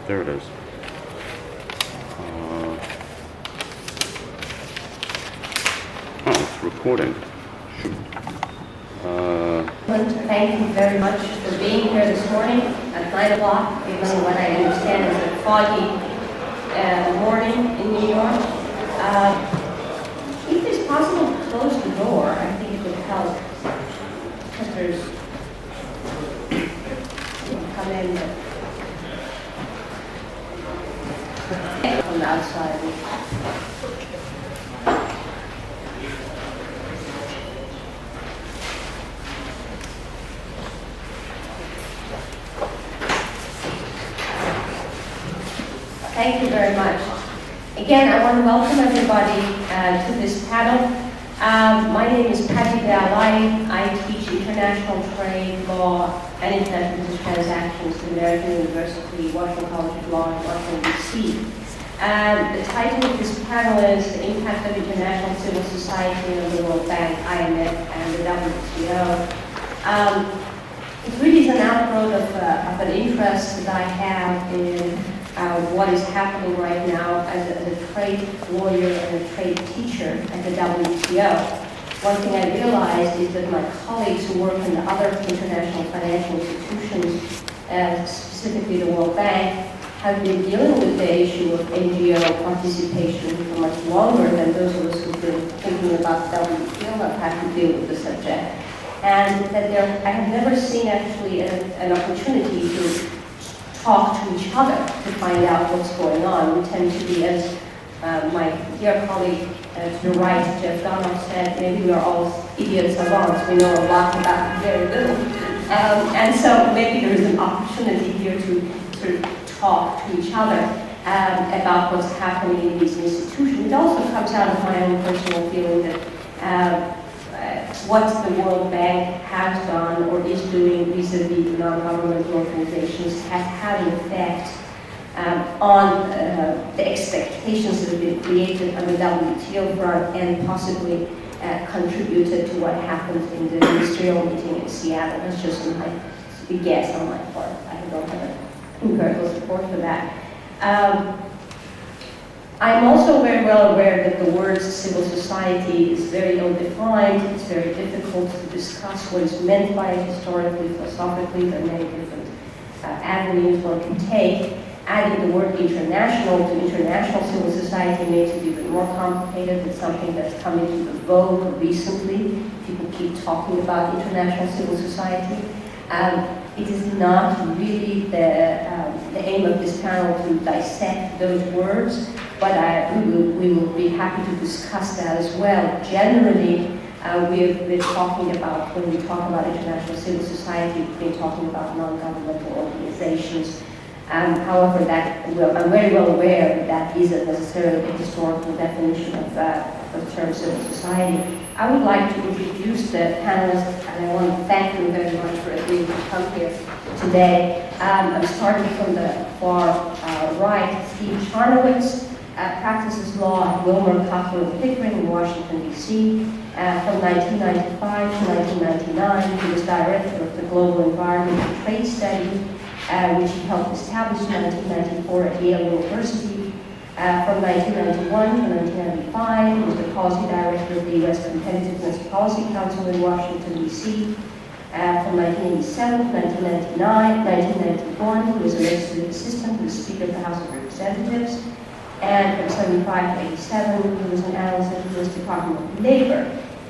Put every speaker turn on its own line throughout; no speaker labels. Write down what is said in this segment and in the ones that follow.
There it is. Oh, it's recording. Shoot.
Thank you very much for being here this morning at 9 o'clock, even what I understand is a foggy morning in New York. If it's possible to close the door, I think it would help, because there's people come in from the outside. Thank you very much. Again, I want to welcome everybody to this panel. My name is Patty Dalai. I teach international trade law and international business transactions at American University, Washington College of Law in Washington, D.C. The title of this panel is The Impact of International Civil Society on the World Bank, IMF, and the WTO. It really is an outgrowth of an interest that I have in what is happening right now as a trade lawyer and a trade teacher at the WTO. One thing I realized is that my colleagues who work in the other international financial institutions, specifically the World Bank, have been dealing with the issue of NGO participation for much longer than those of us who've been thinking about the WTO have had to deal with the subject. And that I have never seen actually an opportunity to talk to each other to find out what's going on. We tend to be, as my dear colleague to the right, Jeff Donald, said, maybe we are all idiot savants. We know a lot about very little. And so maybe there is an opportunity here to sort of talk to each other about what's happening in these institutions. It also comes out of my own personal feeling that what the World Bank has done or is doing vis-a-vis the non-governmental organizations has had an effect on the expectations that have been created on the WTO front and possibly contributed to what happened in the ministerial meeting in Seattle. That's just my guess on my part. I don't have empirical support for that. I'm also very well aware that the word civil society is very ill-defined. It's very difficult to discuss what is meant by it historically, philosophically. There are many different avenues one can take. Adding the word international to international civil society makes it even more complicated. It's something that's come into the vogue recently. People keep talking about international civil society. It is not really the aim of this panel to dissect those words, but we will be happy to discuss that as well. Generally, we've been talking about, when we talk about international civil society, we've been talking about non-governmental organizations. However, I'm very well aware that that isn't necessarily a historical definition of the term civil society. I would like to introduce the panelists, and I want to thank them very much for agreeing to come here today. I'm starting from the far right. Steve Charnowitz practices law at Wilmer, Cutler & Pickering in Washington, D.C. From 1995 to 1999, he was director of the Global Environment and Trade Study, which he helped establish in 1994 at Yale University. From 1991 to 1995, he was the policy director of the U.S. Competitiveness Policy Council in Washington, D.C. From 1987 to 1991, he was a legislative assistant to the Speaker of the House of Representatives. And from 75 to 87, he was an analyst at the U.S. Department of Labor.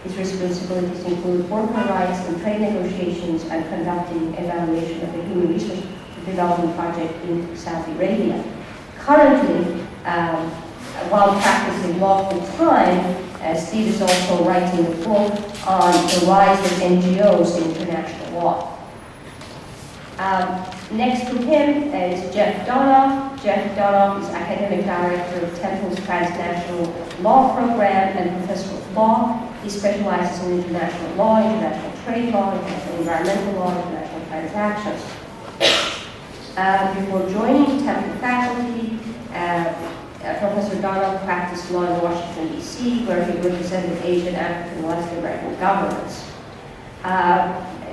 His responsibilities include worker rights and trade negotiations and conducting evaluation of the human resource development project in Saudi Arabia. Currently, while practicing law full time, Steve is also writing a book on the rise of NGOs in international law. Next to him is Jeff Donoff. Jeff Donoff is Academic Director of Temple's Transnational Law Program and Professor of Law. He specializes in international law, international trade law, international environmental law, international transactions. Before joining Temple faculty, Professor Donoff practiced law in Washington, D.C., where he represented Asian, African, and Latin American governments.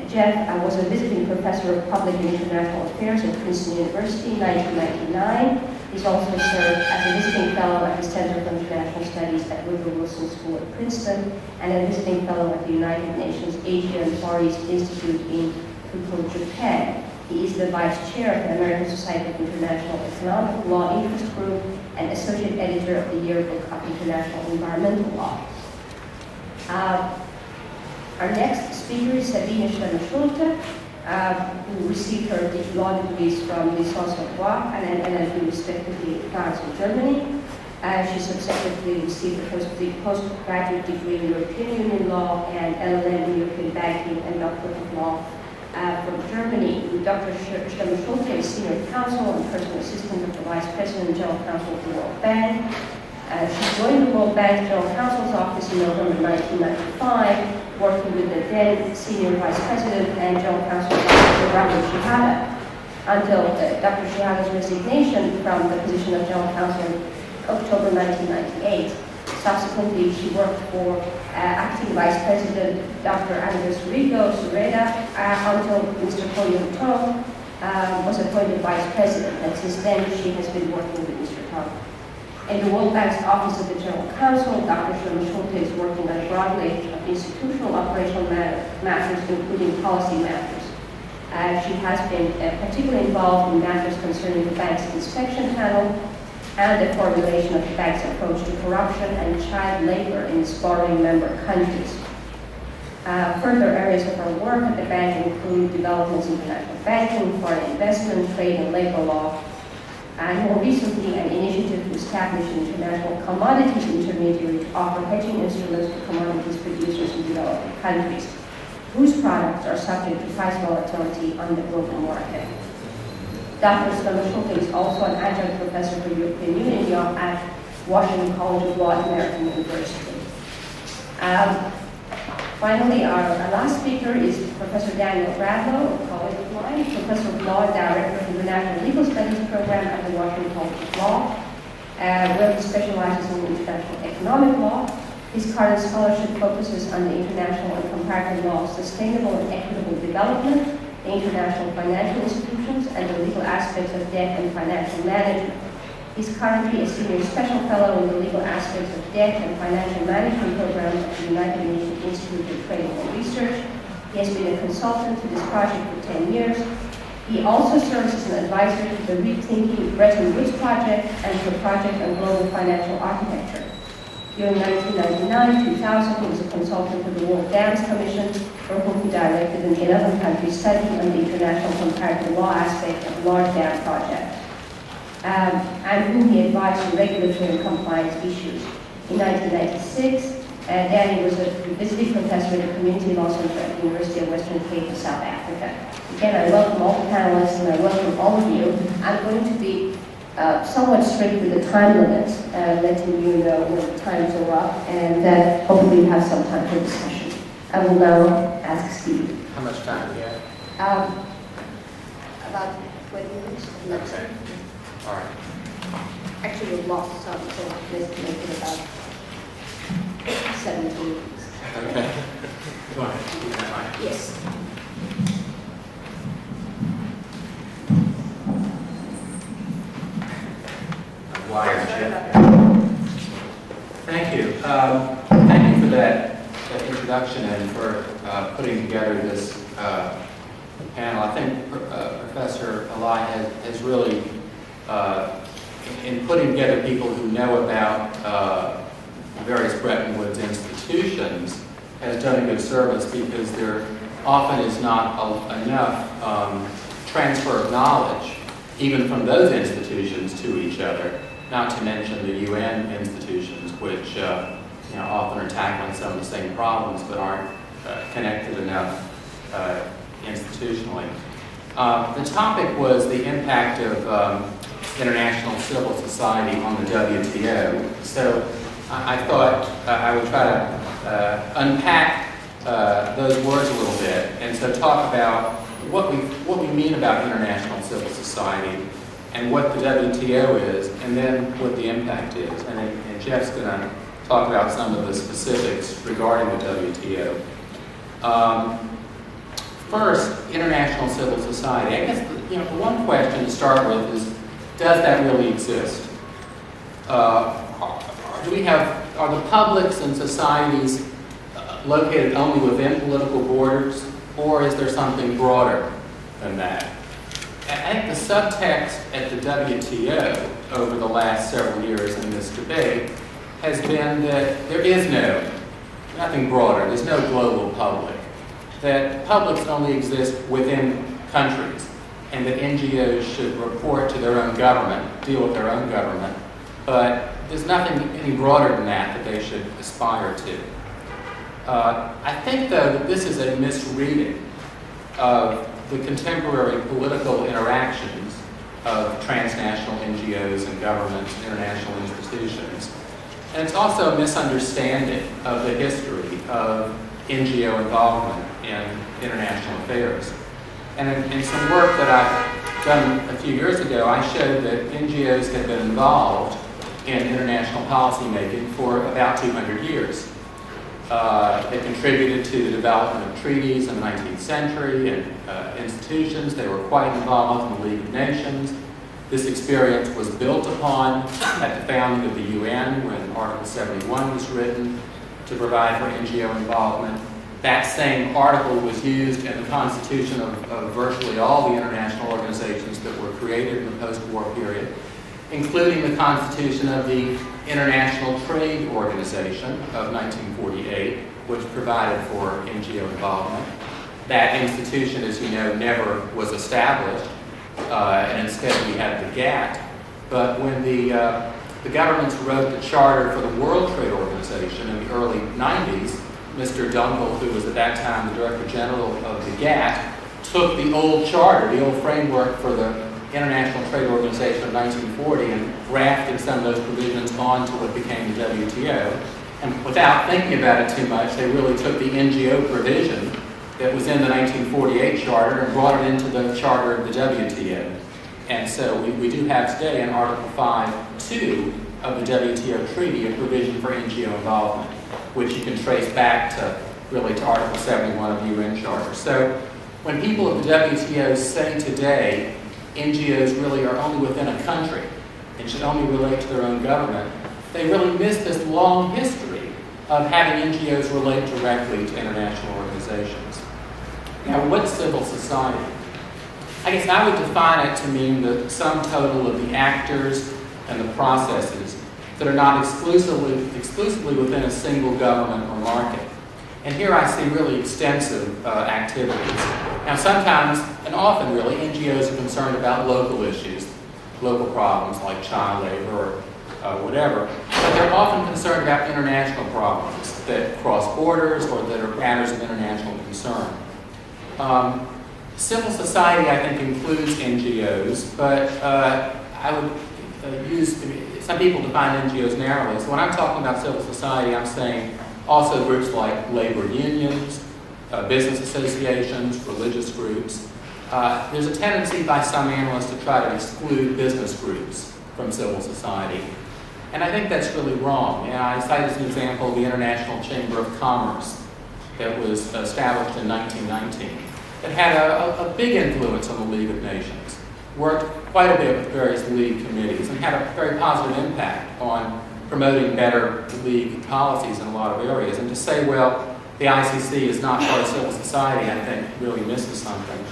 Jeff was a visiting professor of public and international affairs at Princeton University in 1999. He's also served as a visiting fellow at the Center for International Studies at Woodrow Wilson School at Princeton and a visiting fellow at the United Nations Asia and Far East Institute in Kyoto, Japan. He is the vice chair of the American Society of International Economic Law Interest Group and associate editor of the Yearbook of International Environmental Law. Our next speaker is Sabine Schlemmer-Schulte, who received her law degrees from Licence de Droit and LLB respectively in France and Germany. She subsequently received a postgraduate degree in European Union law and LLM in European banking and doctorate of law from Germany. Dr. Schlemmer-Schulte is senior counsel and personal assistant of the Vice President and General Counsel of the World Bank. She joined the World Bank General Counsel's office in November 1995, working with the then Senior Vice President and General Counsel Dr. Shihada, until Dr. Shihada's resignation from the position of General Counsel in October 1998. Subsequently, she worked for Acting Vice President Dr. Andres Rigo Sureda until Mr. Koyo Tong was appointed Vice President, and since then she has been working with Mr. Tong. In the World Bank's Office of the General Counsel, Dr. Schlemmer-Schulte is working on a broad range of institutional operational matters, including policy matters. She has been particularly involved in matters concerning the bank's inspection panel and the formulation of the bank's approach to corruption and child labor in its borrowing member countries. Further areas of her work at the bank include developments in international banking, foreign investment, trade and labor law, and more recently an initiative to establish an international commodities intermediary to offer hedging instruments to commodities producers in developing countries, whose products are subject to price volatility on the global market. Dr. Schlemmer-Schulte is also an adjunct professor for European Union law at Washington College of Law at American University. Finally, our last speaker is Professor Daniel Bradlow, a colleague of mine, Professor of Law and Director of the National Legal Studies Program at the Washington College of Law, where he specializes in international economic law. His current scholarship focuses on the international and comparative law of sustainable and equitable development, the international financial institutions, and the legal aspects of debt and financial management. He's currently a senior special fellow in the legal aspects of debt and financial management programs at the United Nations Institute for Training and Research. He has been a consultant to this project for 10 years. He also serves as an advisor to the Rethinking Bretton Woods Project and to the Project on Global Financial Architecture. During 1999-2000, he was a consultant to the World Dams Commission, for whom he directed an 11-country study on the international comparative law aspect of large dam projects, and whom he advised on regulatory and compliance issues. In 1996, Danny was a visiting professor at the Community Law Center at the University of Western Cape in South Africa. Again, I welcome all the panelists and I welcome all of you. I'm going to be somewhat strict with the time limits, letting you know when the times are up, and hopefully we have some time for discussion. I will now ask Steve.
How much time do we have?
About 20 minutes.
Okay. All right.
Actually, we've lost some, so let's make it about 17 minutes.
Okay. Go ahead. You can have mine.
Yes.
Wire, Thank you. Thank you for that introduction and for putting together this panel. I think Professor Alai has really, in putting together people who know about various Bretton Woods institutions, has done a good service, because there often is not enough transfer of knowledge, even from those institutions, to each other. Not to mention the UN institutions, which often are tackling some of the same problems but aren't connected enough institutionally. The topic was the impact of international civil society on the WTO. So I thought I would try to unpack those words a little bit, and so talk about what we mean about international civil society, and what the WTO is, and then what the impact is. And Jeff's going to talk about some of the specifics regarding the WTO. first, international civil society. I guess the one question to start with is, does that really exist? Are the publics and societies located only within political borders, or is there something broader than that? I think the subtext at the WTO over the last several years in this debate has been that there is nothing broader, there's no global public, that publics only exist within countries, and that NGOs should report to their own government, deal with their own government, but there's nothing any broader than that they should aspire to. I think, though, that this is a misreading of the contemporary political interactions of transnational NGOs and governments and international institutions. And it's also a misunderstanding of the history of NGO involvement in international affairs. And in some work that I've done a few years ago, I showed that NGOs have been involved in international policymaking for about 200 years. They contributed to the development of treaties in the 19th century and institutions. They were quite involved in the League of Nations. This experience was built upon at the founding of the UN when Article 71 was written to provide for NGO involvement. That same article was used in the constitution of virtually all the international organizations that were created in the post-war period, including the constitution of the International Trade Organization of 1948, which provided for NGO involvement. That institution, as you know, never was established, and instead we had the GATT. But when the governments wrote the charter for the World Trade Organization in the early 90s, Mr. Dunkel, who was at that time the Director General of the GATT, took the old charter, the old framework for the International Trade Organization of 1940, and grafted some of those provisions onto what became the WTO. And without thinking about it too much, they really took the NGO provision that was in the 1948 charter and brought it into the charter of the WTO. And so we do have today in Article 5.2 of the WTO treaty a provision for NGO involvement, which you can trace back to Article 71 of the UN Charter. So when people at the WTO say today NGOs really are only within a country and should only relate to their own government, they really miss this long history of having NGOs relate directly to international organizations. Now, what's civil society? I guess I would define it to mean the sum total of the actors and the processes that are not exclusively within a single government or market. And here I see really extensive activities. Now sometimes, and often really, NGOs are concerned about local issues, local problems like child labor or whatever, but they're often concerned about international problems that cross borders or that are matters of international concern. Civil society, I think, includes NGOs, but I would some people define NGOs narrowly. So when I'm talking about civil society, I'm saying also groups like labor unions, business associations, religious groups. There's a tendency by some analysts to try to exclude business groups from civil society. And I think that's really wrong. I cite as an example the International Chamber of Commerce that was established in 1919. It had a big influence on the League of Nations, worked quite a bit with various League committees, and had a very positive impact on promoting better League policies in a lot of areas. And to say, well, the ICC is not part of civil society, I think really misses something.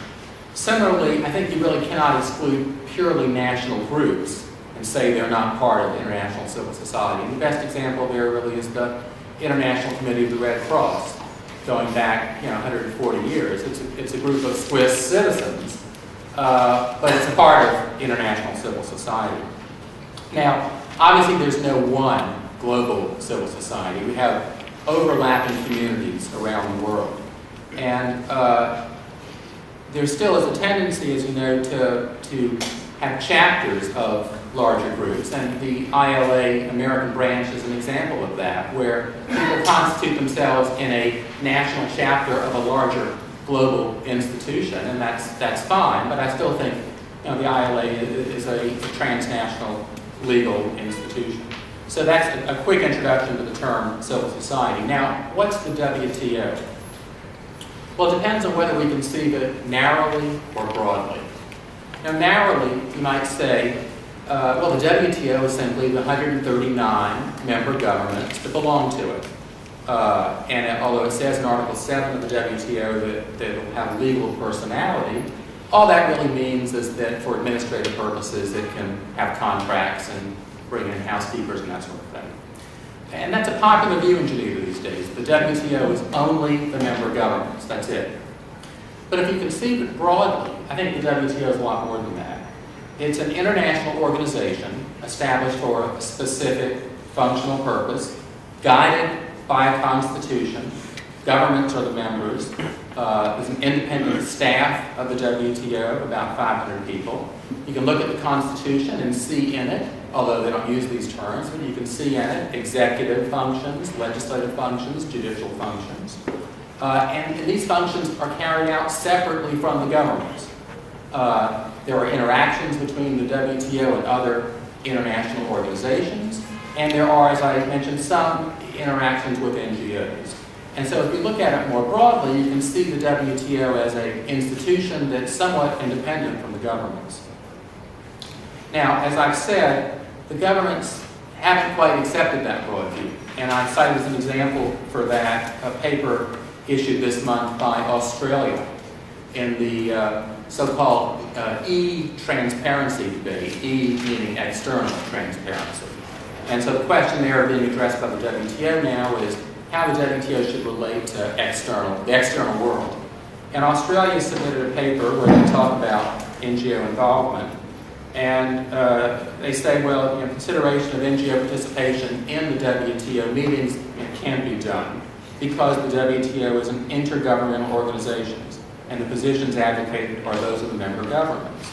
Similarly, I think you really cannot exclude purely national groups and say they're not part of international civil society. And the best example there really is the International Committee of the Red Cross, going back 140 years. It's a group of Swiss citizens, but it's a part of international civil society. Now, obviously there's no one global civil society. We have overlapping communities around the world. And there still is a tendency, as you know, to have chapters of larger groups. And the ILA American branch is an example of that, where people constitute themselves in a national chapter of a larger global institution. And that's fine, but I still think the ILA is a transnational legal institution. So that's a quick introduction to the term civil society. Now, what's the WTO? Well, it depends on whether we conceive it narrowly or broadly. Now, narrowly, you might say, well, the WTO is simply the 139 member governments that belong to it. Although it says in Article 7 of the WTO that it will have legal personality, all that really means is that for administrative purposes, it can have contracts and bring in housekeepers and that sort of thing. And that's a popular view in Geneva these days. The WTO is only the member governments, that's it. But if you conceive it broadly, I think the WTO is a lot more than that. It's an international organization established for a specific functional purpose, guided by a constitution. Governments are the members. There's an independent staff of the WTO, about 500 people. You can look at the Constitution and see in it, although they don't use these terms, but you can see in it executive functions, legislative functions, judicial functions. And these functions are carried out separately from the governments. There are interactions between the WTO and other international organizations, and there are, as I mentioned, some interactions with NGOs. And so if you look at it more broadly, you can see the WTO as an institution that's somewhat independent from the governments. Now, as I've said, the governments haven't quite accepted that broad view. And I cite as an example for that a paper issued this month by Australia in the so-called e-transparency debate, E meaning external transparency. And so the question there being addressed by the WTO now is how the WTO should relate to the external world. And Australia submitted a paper where they talk about NGO involvement. And they say, well, consideration of NGO participation in the WTO meetings can be done because the WTO is an intergovernmental organization, and the positions advocated are those of the member governments.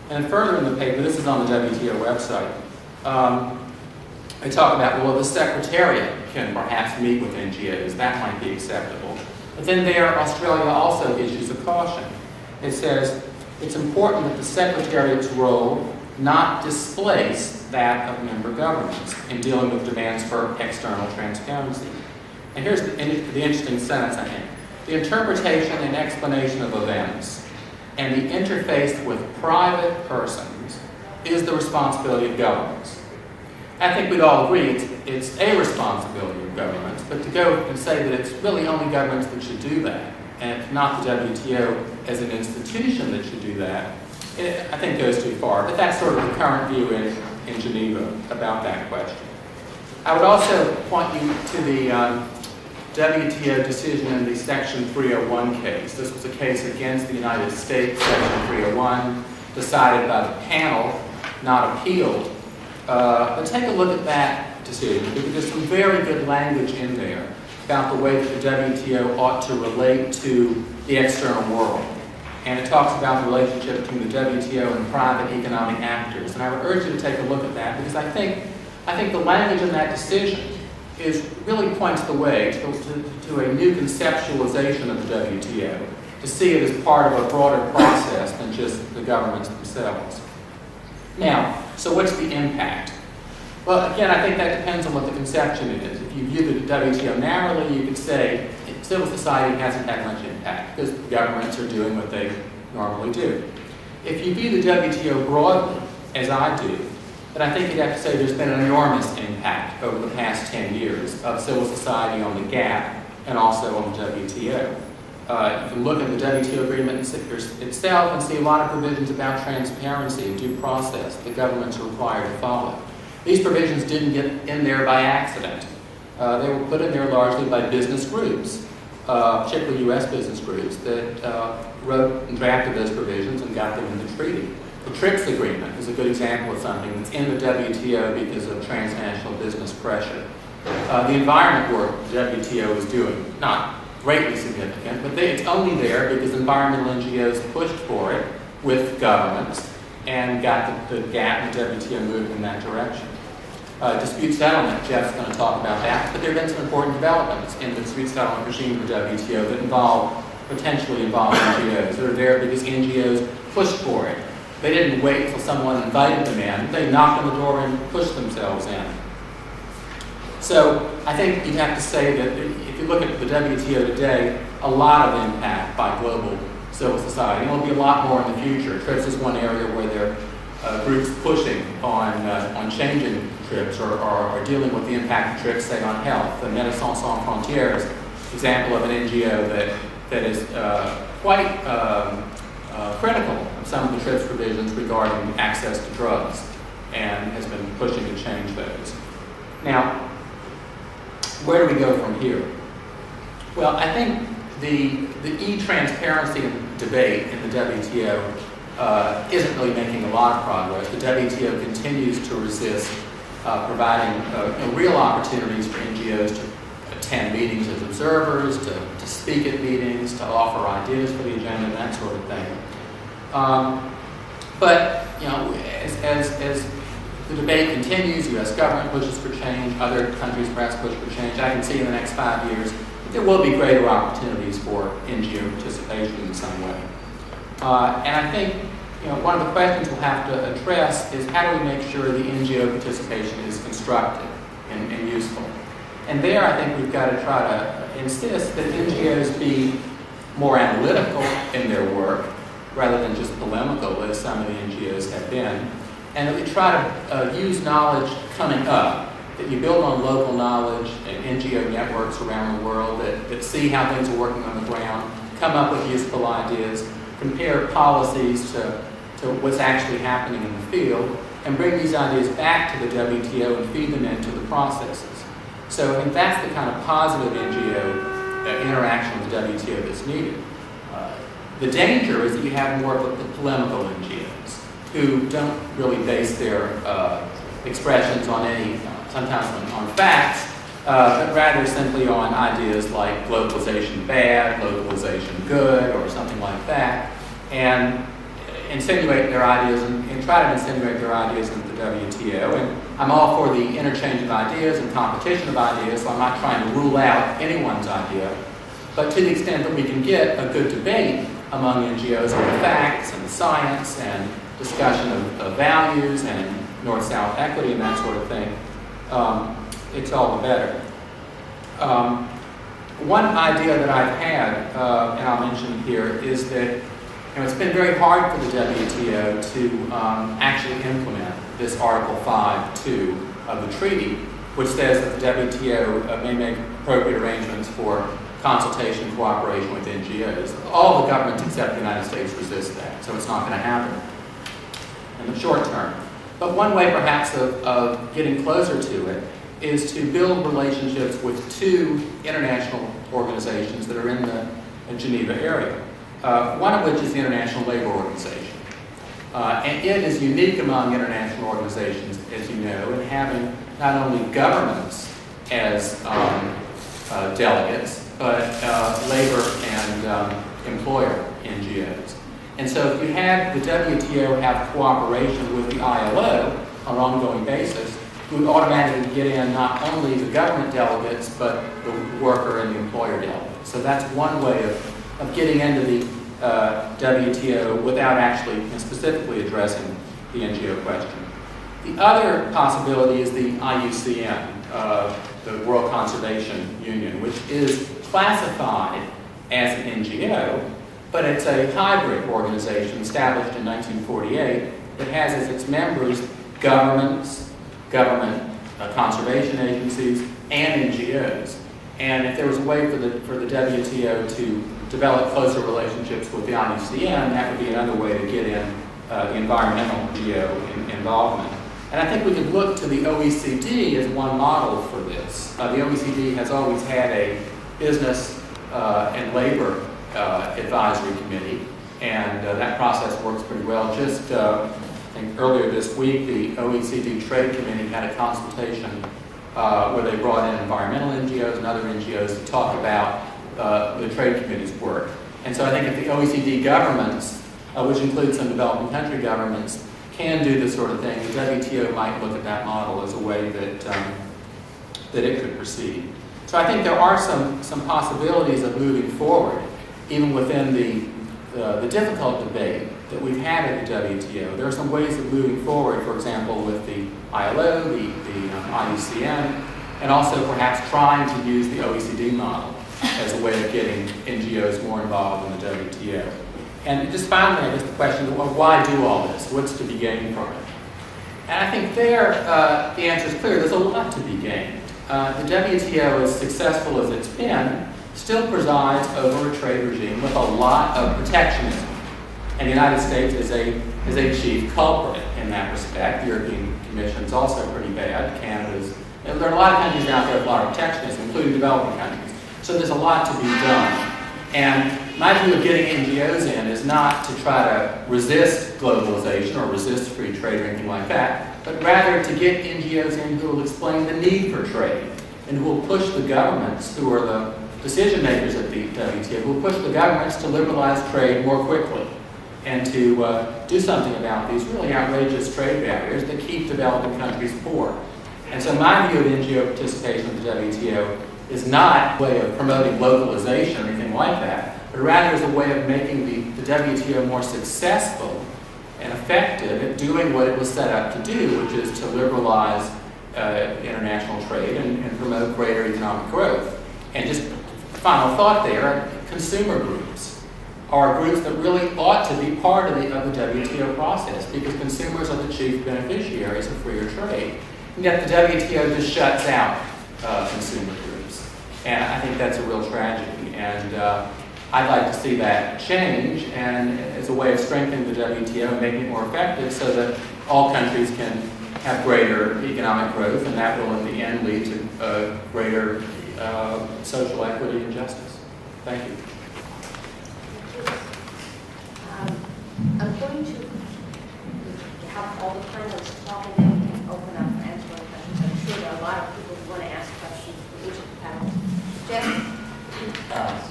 And further in the paper, this is on the WTO website, they talk about, well, the Secretariat can perhaps meet with NGOs. That might be acceptable. But then there, Australia also issues a caution. It says, it's important that the Secretariat's role not displace that of member governments in dealing with demands for external transparency. And here's the interesting sentence, I think. The interpretation and explanation of events and the interface with private persons is the responsibility of governments. I think we'd all agree it's a responsibility of governments, but to go and say that it's really only governments that should do that, and not the WTO as an institution that should do that, I think goes too far. But that's sort of the current view in Geneva about that question. I would also point you to the WTO decision in the Section 301 case. This was a case against the United States, Section 301, decided by the panel, not appealed. But take a look at that decision, because there's some very good language in there about the way that the WTO ought to relate to the external world. And it talks about the relationship between the WTO and private economic actors. And I would urge you to take a look at that, because I think the language in that decision really points the way to a new conceptualization of the WTO, to see it as part of a broader process than just the governments themselves. Now, so what's the impact? Well, again, I think that depends on what the conception is. If you view the WTO narrowly, you could say civil society hasn't had much impact because governments are doing what they normally do. If you view the WTO broadly, as I do, then I think you'd have to say there's been an enormous impact over the past 10 years of civil society on the GAP and also on the WTO. You can look at the WTO agreement itself and see a lot of provisions about transparency and due process that governments are required to follow. These provisions didn't get in there by accident. They were put in there largely by business groups, particularly U.S. business groups, that wrote and drafted those provisions and got them in the treaty. The TRIPS agreement is a good example of something that's in the WTO because of transnational business pressure. The environment work the WTO is doing, not greatly significant, but it's only there because environmental NGOs pushed for it with governments and got the GAP and WTO moving in that direction. Dispute settlement, Jeff's going to talk about that, but there have been some important developments in the dispute settlement regime of the WTO that potentially involve NGOs. They're there because NGOs pushed for it. They didn't wait until someone invited them in. They knocked on the door and pushed themselves in. So I think you'd have to say that if you look at the WTO today, a lot of impact by global civil society. And there'll be a lot more in the future. TRIPS is one area where there are groups pushing on changing TRIPS or dealing with the impact of TRIPS, say, on health. The Médecins Sans Frontières, example of an NGO that is quite critical of some of the TRIPS provisions regarding access to drugs and has been pushing to change those. Now, where do we go from here? Well, I think the e-transparency debate in the WTO isn't really making a lot of progress. The WTO continues to resist providing real opportunities for NGOs to attend meetings as observers, to speak at meetings, to offer ideas for the agenda, and that sort of thing. But as the debate continues, U.S. government pushes for change, other countries perhaps push for change. I can see in the next 5 years that there will be greater opportunities for NGO participation in some way. And I think one of the questions we'll have to address is how do we make sure the NGO participation is constructive and useful? And there I think we've got to try to insist that NGOs be more analytical in their work rather than just polemical as some of the NGOs have been. And that we try to use knowledge coming up, that you build on local knowledge and NGO networks around the world that see how things are working on the ground, come up with useful ideas, compare policies to what's actually happening in the field, and bring these ideas back to the WTO and feed them into the processes. So I think that's the kind of positive NGO interaction with the WTO that's needed. The danger is that you have more of the polemical NGOs who don't really base their expressions on sometimes on facts, but rather simply on ideas like globalization bad, globalization good, or something like that, and insinuate their ideas and try to insinuate their ideas into the WTO. And I'm all for the interchange of ideas and competition of ideas, so I'm not trying to rule out anyone's idea. But to the extent that we can get a good debate among NGOs on the facts and the science and discussion of values and North-South equity and that sort of thing, it's all the better. One idea that I've had, and I'll mention here, is that it's been very hard for the WTO to actually implement this Article 5.2 of the treaty, which says that the WTO may make appropriate arrangements for consultation and cooperation with NGOs. All the governments except the United States resist that, so it's not going to happen in the short term. But one way perhaps of getting closer to it is to build relationships with two international organizations that are in the Geneva area. One of which is the International Labor Organization. And it is unique among international organizations, as you know, in having not only governments as delegates, but labor and employer NGOs. And so if you have the WTO have cooperation with the ILO on an ongoing basis, we would automatically get in not only the government delegates, but the worker and the employer delegates. So that's one way of getting into the WTO without actually specifically addressing the NGO question. The other possibility is the IUCN, the World Conservation Union, which is classified as an NGO, but it's a hybrid organization established in 1948 that has as its members governments, government conservation agencies, and NGOs. And if there was a way for the WTO to develop closer relationships with the IUCN, that would be another way to get in environmental NGO involvement. And I think we could look to the OECD as one model for this. The OECD has always had a business and labor advisory committee, and that process works pretty well. Just I think earlier this week, the OECD Trade Committee had a consultation where they brought in environmental NGOs and other NGOs to talk about the Trade Committee's work. And so I think if the OECD governments, which includes some developing country governments, can do this sort of thing, the WTO might look at that model as a way that it could proceed. So I think there are some possibilities of moving forward, even within the difficult debate that we've had at the WTO. There are some ways of moving forward, for example, with the ILO, the IUCN, and also perhaps trying to use the OECD model. as a way of getting NGOs more involved in the WTO. And just finally, I guess the question is, well, why do all this? What's to be gained from it? And I think there, the answer is clear. There's a lot to be gained. The WTO, as successful as it's been, still presides over a trade regime with a lot of protectionism. And the United States is a chief culprit in that respect. The European Commission is also pretty bad. Canada's, there are a lot of countries out there with a lot of protectionism, including developing countries. So there's a lot to be done. And my view of getting NGOs in is not to try to resist globalization or resist free trade or anything like that, but rather to get NGOs in who will explain the need for trade and who will push the governments, who are the decision makers at the WTO, who will push the governments to liberalize trade more quickly and to do something about these really outrageous trade barriers that keep developing countries poor. And so my view of NGO participation in the WTO is not a way of promoting localization or anything like that, but rather is a way of making the WTO more successful and effective at doing what it was set up to do, which is to liberalize international trade and promote greater economic growth. And just final thought there, consumer groups are groups that really ought to be part of the WTO process because consumers are the chief beneficiaries of freer trade. And yet the WTO just shuts out consumer groups. And I think that's a real tragedy. And I'd like to see that change and as a way of strengthening the WTO and making it more effective so that all countries can have greater economic growth, and that will in the end lead to greater social equity and justice. Thank you.
I'm going to have all the panelists talk and then we can open up for answering questions. I'm sure there are a lot of people who want to ask questions for each of the panels. Jeff?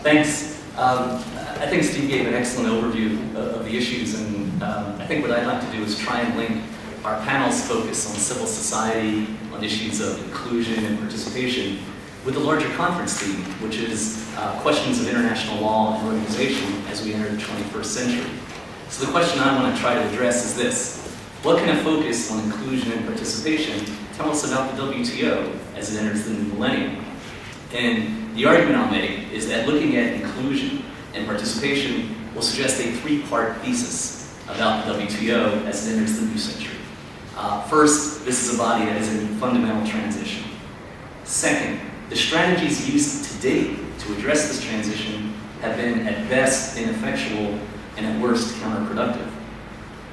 Thanks. I think Steve gave an excellent overview of the issues, and I think what I'd like to do is try and link our panel's focus on civil society, on issues of inclusion and participation, with the larger conference theme, which is questions of international law and organization as we enter the 21st century. So the question I want to try to address is this: what can a focus on inclusion and participation tell us about the WTO as it enters the new millennium? And the argument I'll make is that looking at inclusion and participation will suggest a three-part thesis about the WTO as it enters the new century. First, this is a body that is in fundamental transition. Second, the strategies used to date to address this transition have been at best ineffectual and at worst counterproductive.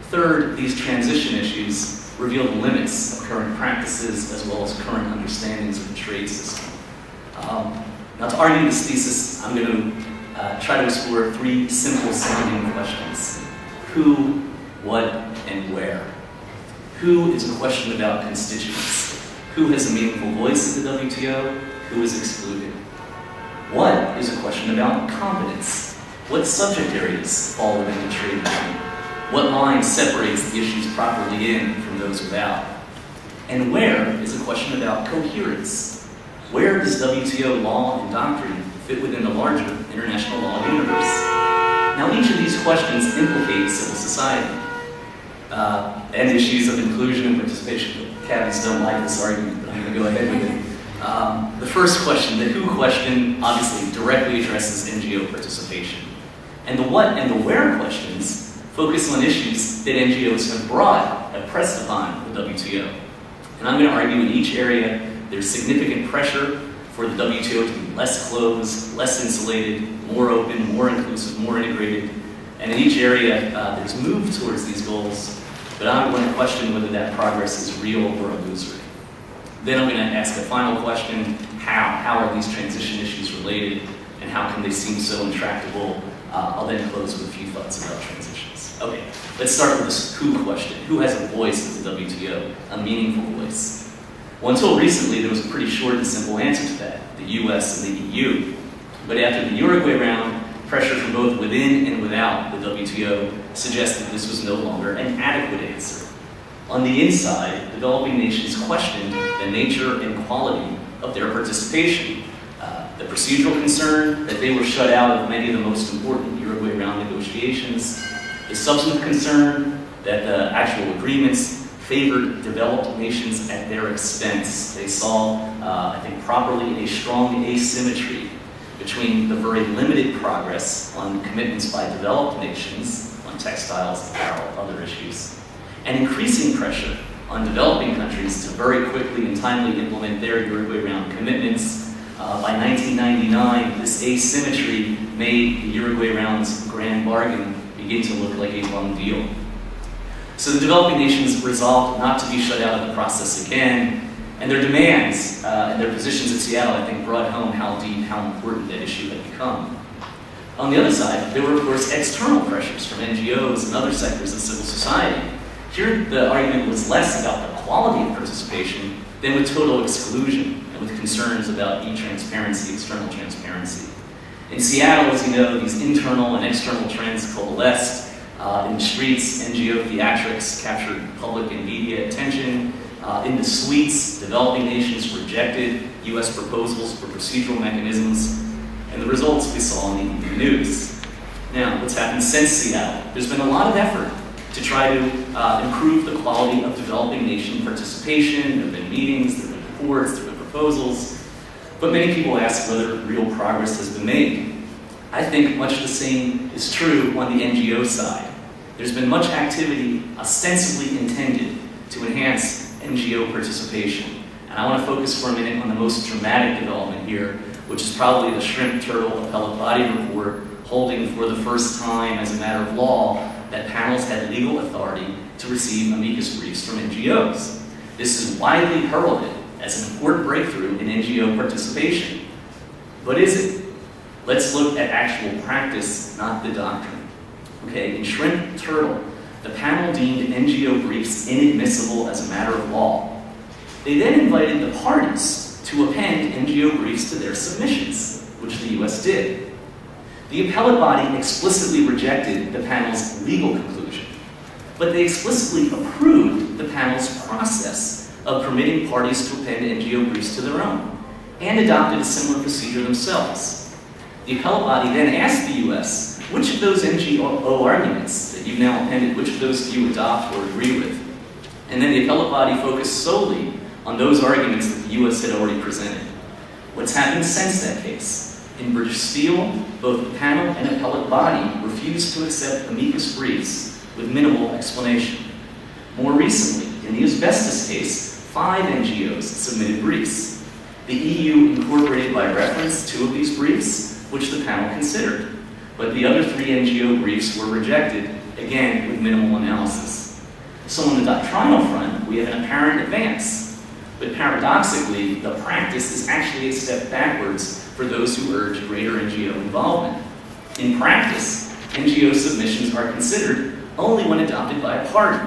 Third, these transition issues reveal the limits of current practices as well as current understandings of the trade system. Now, to argue this thesis, I'm going to try to explore three simple sounding questions: who, what, and where. Who is a question about constituents. Who has a meaningful voice at the WTO? Who is excluded? What is a question about competence. What subject areas fall within the trade regime? What line separates the issues properly in from those without? And where is a question about coherence. Where does WTO law and doctrine fit within the larger international law universe? Now, each of these questions implicate civil society and issues of inclusion and participation. The cabbies don't like this argument, but I'm going to go ahead with it. The first question, the who question, obviously directly addresses NGO participation. And the what and the where questions focus on issues that NGOs have pressed upon the WTO. And I'm going to argue in each area there's significant pressure for the WTO to be less closed, less insulated, more open, more inclusive, more integrated. And in each area, there's move towards these goals, but I'm going to question whether that progress is real or illusory. Then I'm going to ask a final question: how are these transition issues related, and how can they seem so intractable? I'll then close with a few thoughts about transitions. Okay, let's start with this who question. Who has a voice at the WTO, a meaningful voice? Well, until recently, there was a pretty short and simple answer to that: the US and the EU. But after the Uruguay round, pressure from both within and without the WTO suggested this was no longer an adequate answer. On the inside, developing nations questioned the nature and quality of their participation. The procedural concern that they were shut out of many of the most important Uruguay round negotiations. The substantive concern that the actual agreements favored developed nations at their expense. They saw, I think properly, a strong asymmetry between the very limited progress on commitments by developed nations on textiles, apparel, other issues, and increasing pressure on developing countries to very quickly and timely implement their Uruguay Round commitments. By 1999, this asymmetry made the Uruguay Round's grand bargain begin to look like a bum deal. So the developing nations resolved not to be shut out of the process again, and their demands and their positions at Seattle, I think, brought home how deep, how important that issue had become. On the other side, there were, of course, external pressures from NGOs and other sectors of civil society. Here, the argument was less about the quality of participation than with total exclusion and with concerns about e-transparency, external transparency. In Seattle, as you know, these internal and external trends coalesced. In the streets, NGO theatrics captured public and media attention. In the suites, developing nations rejected U.S. proposals for procedural mechanisms, and the results we saw in the evening news. Now, what's happened since Seattle? There's been a lot of effort to try to improve the quality of developing nation participation. There have been meetings, there have been reports, there have been proposals, but many people ask whether real progress has been made. I think much the same is true on the NGO side. There's been much activity ostensibly intended to enhance NGO participation. And I want to focus for a minute on the most dramatic development here, which is probably the Shrimp Turtle Appellate Body Report, holding for the first time as a matter of law that panels had legal authority to receive amicus briefs from NGOs. This is widely heralded as an important breakthrough in NGO participation. But is it? Let's look at actual practice, not the doctrine. Okay, in Shrimp Turtle, the panel deemed NGO briefs inadmissible as a matter of law. They then invited the parties to append NGO briefs to their submissions, which the U.S. did. The appellate body explicitly rejected the panel's legal conclusion, but they explicitly approved the panel's process of permitting parties to append NGO briefs to their own, and adopted a similar procedure themselves. The appellate body then asked the U.S., which of those NGO arguments that you've now appended, which of those do you adopt or agree with? And then the appellate body focused solely on those arguments that the U.S. had already presented. What's happened since that case? In British Steel, both the panel and appellate body refused to accept amicus briefs with minimal explanation. More recently, in the asbestos case, 5 NGOs submitted briefs. The EU incorporated by reference 2 of these briefs, which the panel considered. But the other 3 NGO briefs were rejected, again with minimal analysis. So on the doctrinal front, we have an apparent advance. But paradoxically, the practice is actually a step backwards for those who urge greater NGO involvement. In practice, NGO submissions are considered only when adopted by a party.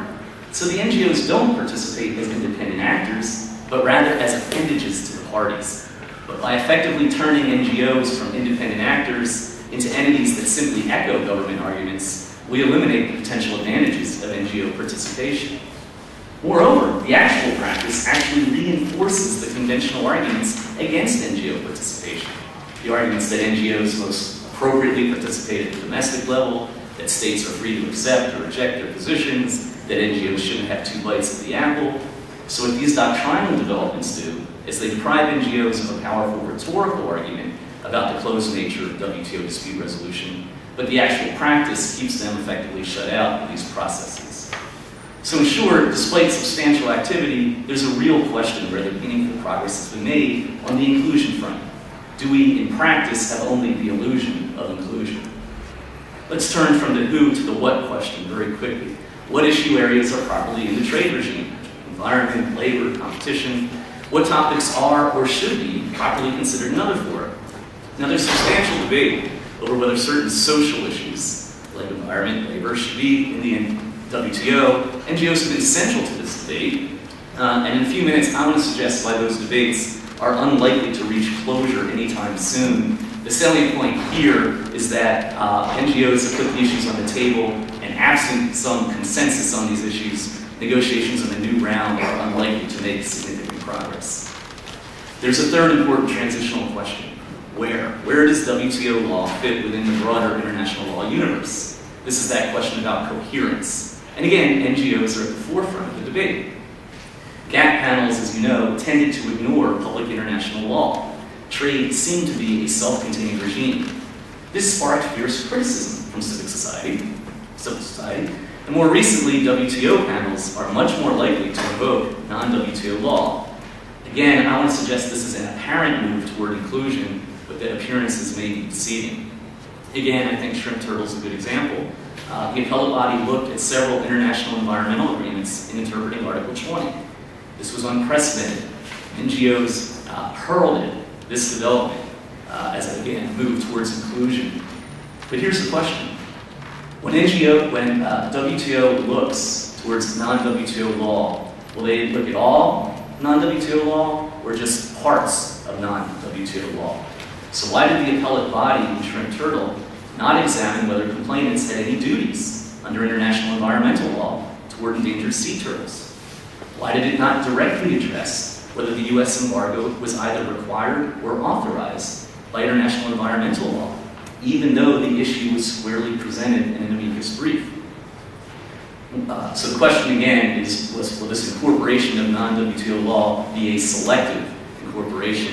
So the NGOs don't participate as independent actors, but rather as appendages to the parties. But by effectively turning NGOs from independent actors into entities that simply echo government arguments, we eliminate the potential advantages of NGO participation. Moreover, the actual practice actually reinforces the conventional arguments against NGO participation. The arguments that NGOs most appropriately participate at the domestic level, that states are free to accept or reject their positions, that NGOs shouldn't have 2 bites of the apple. So what these doctrinal developments do is they deprive NGOs of a powerful rhetorical argument about the closed nature of WTO dispute resolution, but the actual practice keeps them effectively shut out of these processes. So in short, despite substantial activity, there's a real question whether meaningful progress has been made on the inclusion front. Do we, in practice, have only the illusion of inclusion? Let's turn from the who to the what question very quickly. What issue areas are properly in the trade regime? Environment, labor, competition. What topics are or should be properly considered in other fora? Now, there's substantial debate over whether certain social issues, like environment, labor, should be in the WTO. NGOs have been central to this debate, and in a few minutes, I want to suggest why those debates are unlikely to reach closure anytime soon. The salient point here is that NGOs have put the issues on the table, and absent some consensus on these issues, negotiations on a new round are unlikely to make significant progress. There's a third important transitional question. Where does WTO law fit within the broader international law universe? This is that question about coherence. And again, NGOs are at the forefront of the debate. GATT panels, as you know, tended to ignore public international law. trade seemed to be a self-contained regime. This sparked fierce criticism from civil society, and more recently, WTO panels are much more likely to invoke non-WTO law. Again, I want to suggest this is an apparent move toward inclusion, but that appearances may be deceiving. Again, I think shrimp turtle is a good example. The appellate body looked at several international environmental agreements in interpreting Article 20. This was unprecedented. NGOs heralded this development as it, again, moved towards inclusion. But here's the question. When WTO looks towards non-WTO law, will they look at all non-WTO law or just parts of non-WTO law? So why did the appellate body in Shrimp Turtle not examine whether complainants had any duties under international environmental law toward endangered sea turtles? Why did it not directly address whether the U.S. embargo was either required or authorized by international environmental law, even though the issue was squarely presented in an amicus brief? So the question again is, will this incorporation of non-WTO law be a selective incorporation?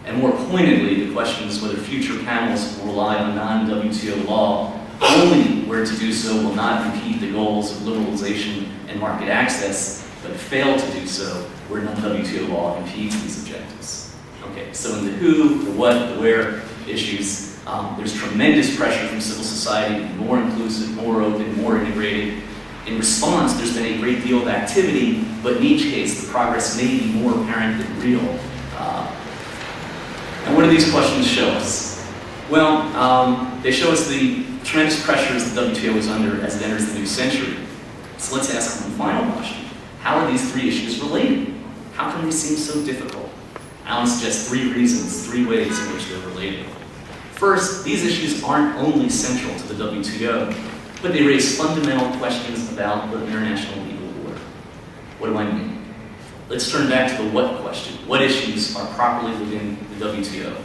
And more pointedly, the question is whether future panels will rely on non-WTO law only where to do so will not impede the goals of liberalization and market access, but fail to do so where non-WTO law impedes these objectives. Okay, so in the who, the what, the where issues, there's tremendous pressure from civil society to be more inclusive, more open, more integrated. In response, there's been a great deal of activity, but in each case, the progress may be more apparent than real. And what do these questions show us? Well, they show us the tremendous pressures the WTO is under as it enters the new century. So let's ask one final question. How are these three issues related? How can they seem so difficult? I want to suggest three reasons, three ways in which they're related. First, these issues aren't only central to the WTO, but they raise fundamental questions about the international legal order. What do I mean? Let's turn back to the what question. What issues are properly within the WTO?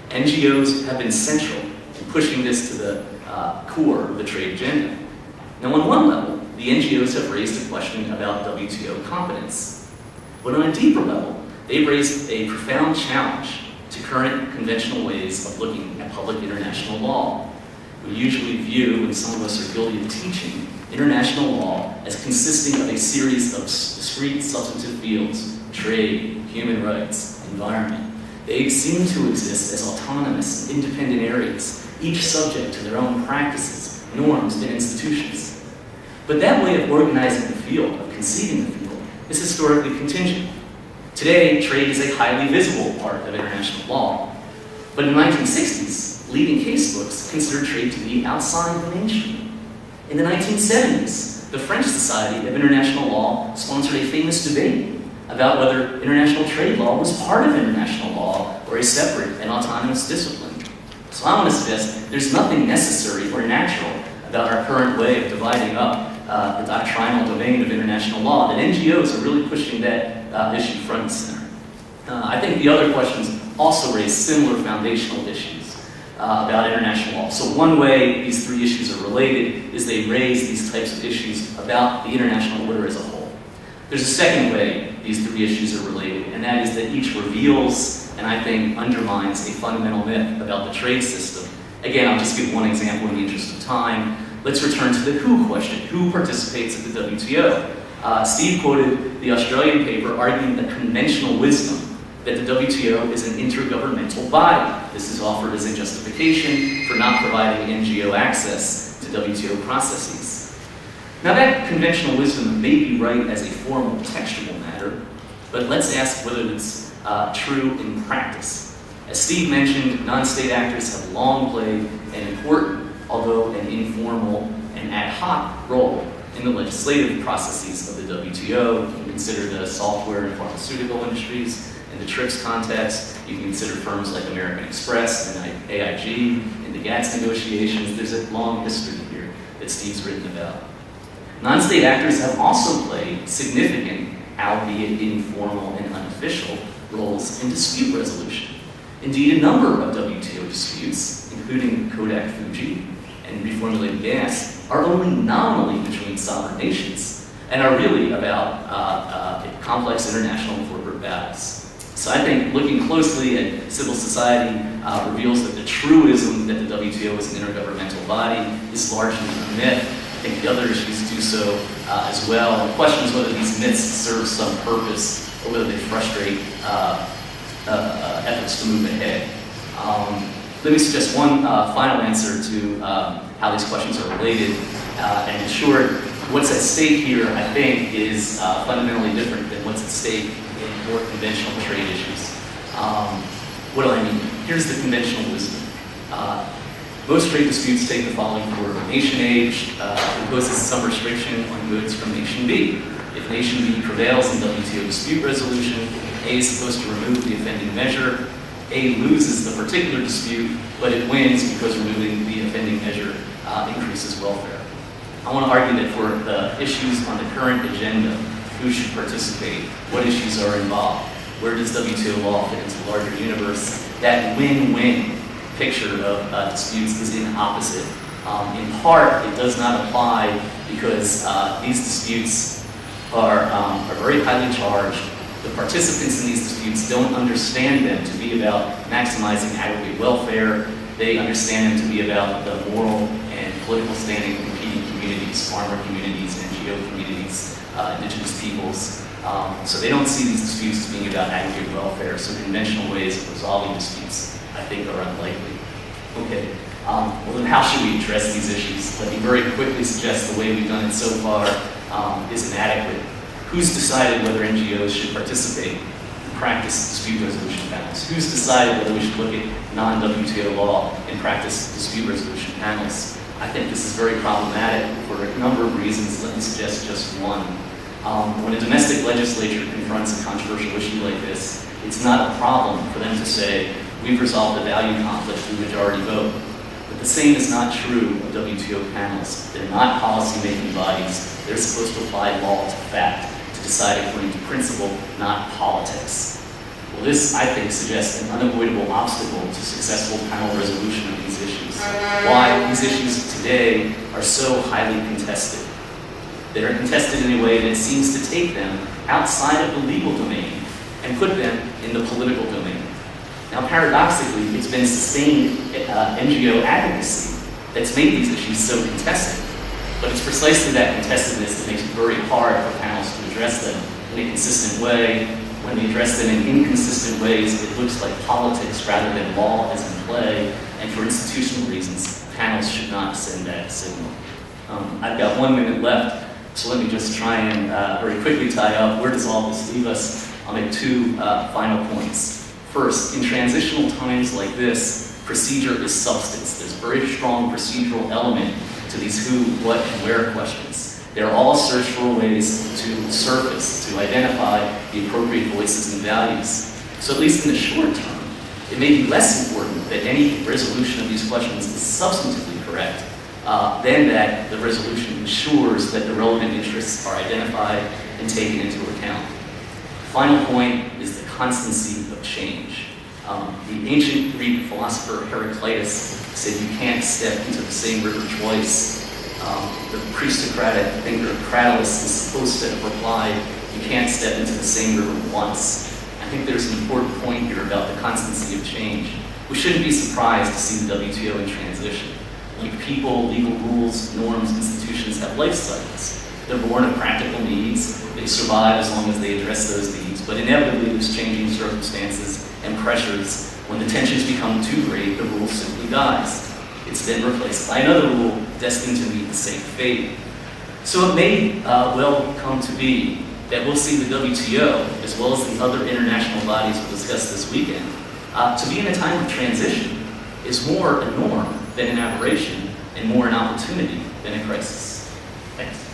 NGOs have been central in pushing this to the core of the trade agenda. Now, on one level, the NGOs have raised a question about WTO competence. But on a deeper level, they've raised a profound challenge to current conventional ways of looking at public international law. We usually view, and some of us are guilty of teaching, international law as consisting of a series of discrete substantive fields: trade, human rights, environment. They seem to exist as autonomous and independent areas, each subject to their own practices, norms, and institutions. But that way of organizing the field, of conceiving the field, is historically contingent. Today, trade is a highly visible part of international law. But in the 1960s, leading casebooks considered trade to be outside the mainstream. In the 1970s, the French Society of International Law sponsored a famous debate about whether international trade law was part of international law or a separate and autonomous discipline. So I want to suggest there's nothing necessary or natural about our current way of dividing up the doctrinal domain of international law, that NGOs are really pushing that issue front and center. I think the other questions also raise similar foundational issues about international law. So one way these three issues are related is they raise these types of issues about the international order as a whole. There's a second way these three issues are related, and that is that each reveals and I think undermines a fundamental myth about the trade system. Again, I'll just give one example in the interest of time. Let's return to the who question. Who participates at the WTO? Steve quoted the Australian paper arguing the conventional wisdom that the WTO is an intergovernmental body. This is offered as a justification for not providing NGO access to WTO processes. Now that conventional wisdom may be right as a formal textual matter, but let's ask whether it's true in practice. As Steve mentioned, non-state actors have long played an important, although an informal and ad hoc role in the legislative processes of the WTO. You can consider the software and pharmaceutical industries. In the TRIPS context, you can consider firms like American Express and AIG. In the GATS negotiations, there's a long history here that Steve's written about. Non-state actors have also played significant, albeit informal and unofficial, roles in dispute resolution. Indeed, a number of WTO disputes, including Kodak Fuji and reformulated gas, are only nominally between sovereign nations and are really about complex international corporate battles. So I think looking closely at civil society reveals that the truism that the WTO is an intergovernmental body is largely a myth. I think the other issues do so as well. The question is whether these myths serve some purpose or whether they frustrate efforts to move ahead. Let me suggest one final answer to how these questions are related. And in short, what's at stake here, I think, is fundamentally different than what's at stake in more conventional trade issues. What do I mean? Here's the conventional wisdom. Most trade disputes take the following form. Nation A imposes some restriction on goods from Nation B. If Nation B prevails in WTO dispute resolution, A is supposed to remove the offending measure. A loses the particular dispute, but it wins because removing the offending measure increases welfare. I want to argue that for the issues on the current agenda, who should participate, what issues are involved, where does WTO law fit into the larger universe, that win-win picture of disputes is inopposite. In part, it does not apply because these disputes are very highly charged. The participants in these disputes don't understand them to be about maximizing aggregate welfare. They understand them to be about the moral and political standing of competing communities, farmer communities, NGO communities, indigenous peoples. So they don't see these disputes as being about aggregate welfare. So conventional ways of resolving disputes, I think, are unlikely. Okay, well then how should we address these issues? Let me very quickly suggest the way we've done it so far is inadequate. Who's decided whether NGOs should participate in practice dispute resolution panels? Who's decided whether we should look at non-WTO law and practice dispute resolution panels? I think this is very problematic for a number of reasons. Let me suggest just one. When a domestic legislature confronts a controversial issue like this, it's not a problem for them to say, we've resolved a value conflict through majority vote. But the same is not true of WTO panels. They're not policy-making bodies. They're supposed to apply law to fact, to decide according to principle, not politics. Well, this, I think, suggests an unavoidable obstacle to successful panel resolution of these issues. Why these issues today are so highly contested. They are contested in a way that seems to take them outside of the legal domain and put them in the political domain. Now, paradoxically, it's been sustained NGO advocacy that's made these issues so contested. But it's precisely that contestedness that makes it very hard for panels to address them in a consistent way. When they address them in inconsistent ways, it looks like politics rather than law is in play. And for institutional reasons, panels should not send that signal. I've got 1 minute left, so let me just try and very quickly tie up. Where does all this leave us? I'll make two final points. First, in transitional times like this, procedure is substance. There's a very strong procedural element to these who, what, and where questions. They're all search for ways to surface, to identify the appropriate voices and values. So at least in the short term, it may be less important that any resolution of these questions is substantively correct than that the resolution ensures that the relevant interests are identified and taken into account. Final point is the constancy of change. The ancient Greek philosopher Heraclitus said you can't step into the same river twice. The pre-Socratic thinker Cratylus is supposed to have replied, you can't step into the same river once. I think there's an important point here about the constancy of change. We shouldn't be surprised to see the WTO in transition. Like people, legal rules, norms, institutions have life cycles. They're born of practical needs. They survive as long as they address those needs. But inevitably, there's changing circumstances and pressures. When the tensions become too great, the rule simply dies. It's then replaced by another rule destined to meet the same fate. So it may well come to be that we'll see the WTO, as well as the other international bodies we'll discuss this weekend, to be in a time of transition is more a norm than an aberration and more an opportunity than a crisis. Thanks.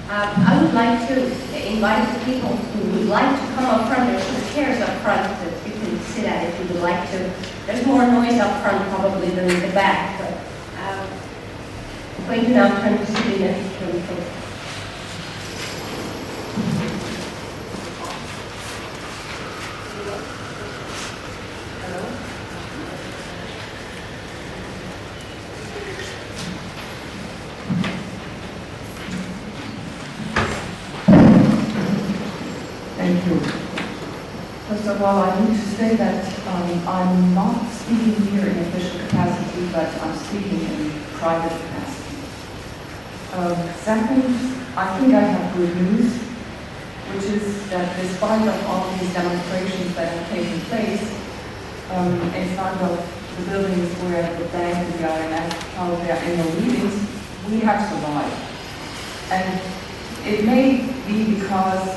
I would like to invite the people who would like to come up front. There's some chairs up front that you can sit at if you would like to. There's more noise up front probably than in the back, but I'm going to now turn to Sabina.
Thank you. First of all, I need to say that I'm not speaking here in official capacity, but I'm speaking in private capacity. Second, I think I have good news, which is that despite of all these demonstrations that have taken place in front of the buildings where the bank and the IMF held their annual meetings, we have survived. And it may be because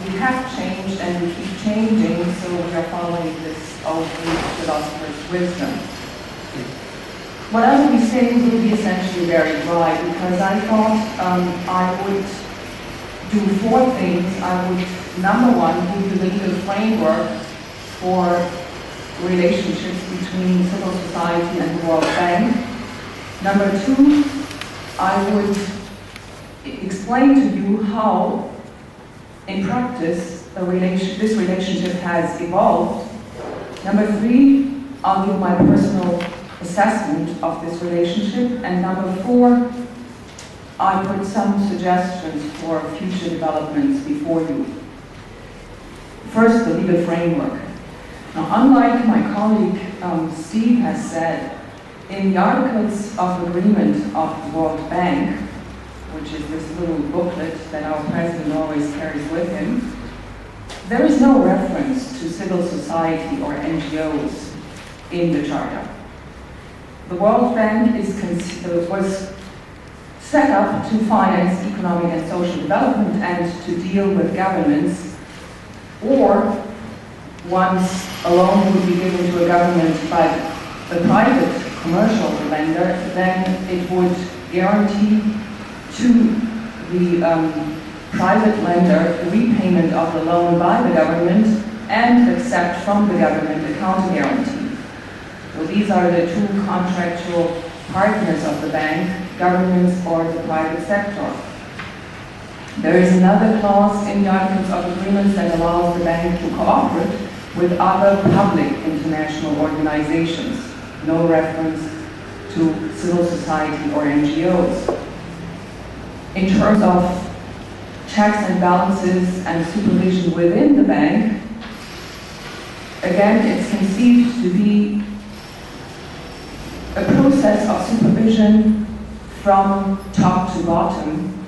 we have changed and we keep changing, so we are following this old Greek philosopher's wisdom. What I will be saying will be essentially very dry, because I thought I would do 4 things. I would, number 1, give you the legal framework for relationships between civil society and the World Bank. Number 2, I would explain to you how, in practice, this relationship has evolved. Number 3, I'll give my personal assessment of this relationship. And number 4, I put some suggestions for future developments before you. First, the legal framework. Now, unlike my colleague Steve has said, in the Articles of Agreement of the World Bank, which is this little booklet that our president always carries with him, there is no reference to civil society or NGOs in the Charter. The World Bank was set up to finance economic and social development and to deal with governments, or once a loan would be given to a government by a private commercial lender, then it would guarantee to the private lender the repayment of the loan by the government and accept from the government a counter guarantee. So these are the 2 contractual partners of the bank, governments or the private sector. There is another clause in the Articles of Agreement that allows the bank to cooperate with other public international organizations. No reference to civil society or NGOs. In terms of checks and balances and supervision within the bank, again, it's conceived to be a process of supervision from top to bottom.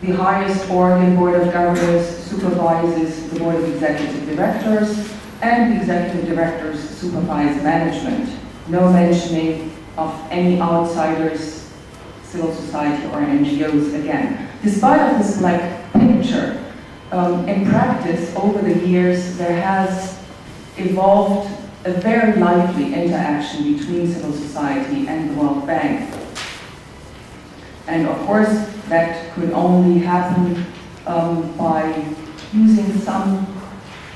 The highest organ, Board of Governors, supervises the Board of Executive Directors, and the Executive Directors supervise management. No mentioning of any outsiders, civil society or NGOs again. Despite of this black picture, in practice, over the years, there has evolved a very lively interaction between civil society and the World Bank. And of course, that could only happen by using some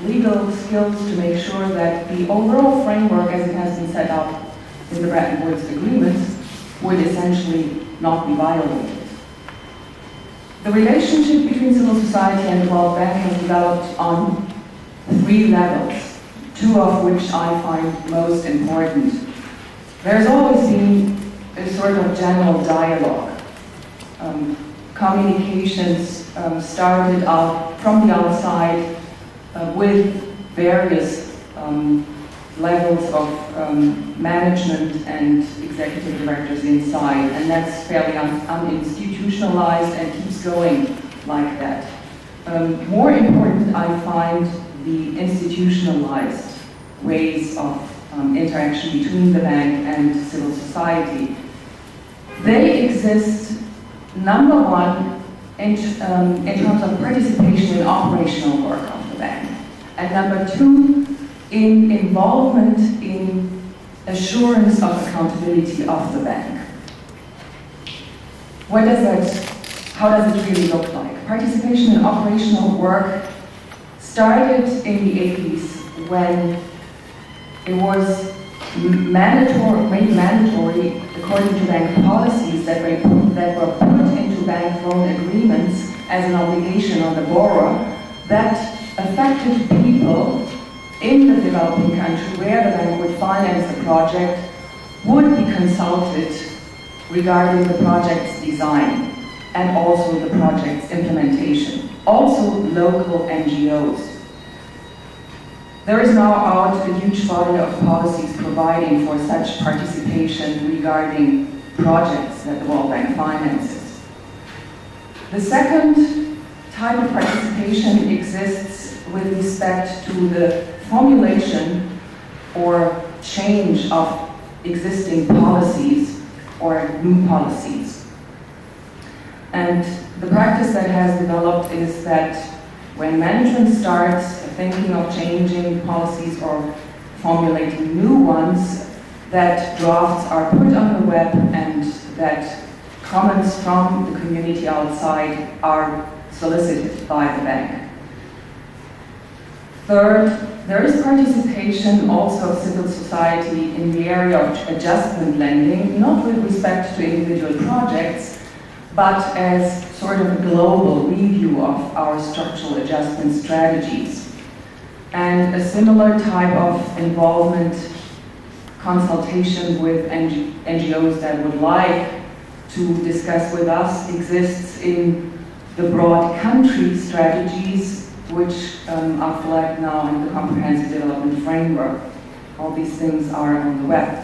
legal skills to make sure that the overall framework, as it has been set up in the Bretton Woods agreements, would essentially not be violated. The relationship between civil society and the World Bank has developed on 3 levels, 2 of which I find most important. There's always been a sort of general dialogue. Communications started out from the outside with various levels of management and executive directors inside, and that's fairly uninstitutionalized and keeps going like that. More important, I find the institutionalized ways of interaction between the bank and civil society. They exist, number 1, in terms of participation in operational work of the bank, and number 2, in involvement in assurance of accountability of the bank. How does it really look like? Participation in operational work started in the 80s when it was made mandatory, according to bank policies that were put into bank loan agreements as an obligation on the borrower, that affected people in the developing country where the bank would finance the project would be consulted regarding the project's design and also the project's implementation. Also local NGOs. There is now out a huge body of policies providing for such participation regarding projects that the World Bank finances. The second type of participation exists with respect to the formulation or change of existing policies or new policies. And the practice that has developed is that when management starts thinking of changing policies or formulating new ones, that drafts are put on the web and that comments from the community outside are solicited by the bank. Third, there is participation also of civil society in the area of adjustment lending, not with respect to individual projects, but as sort of a global review of our structural adjustment strategies. And a similar type of involvement, consultation with NGOs that would like to discuss with us exists in the broad country strategies, which are flagged now in the Comprehensive Development Framework. All these things are on the web.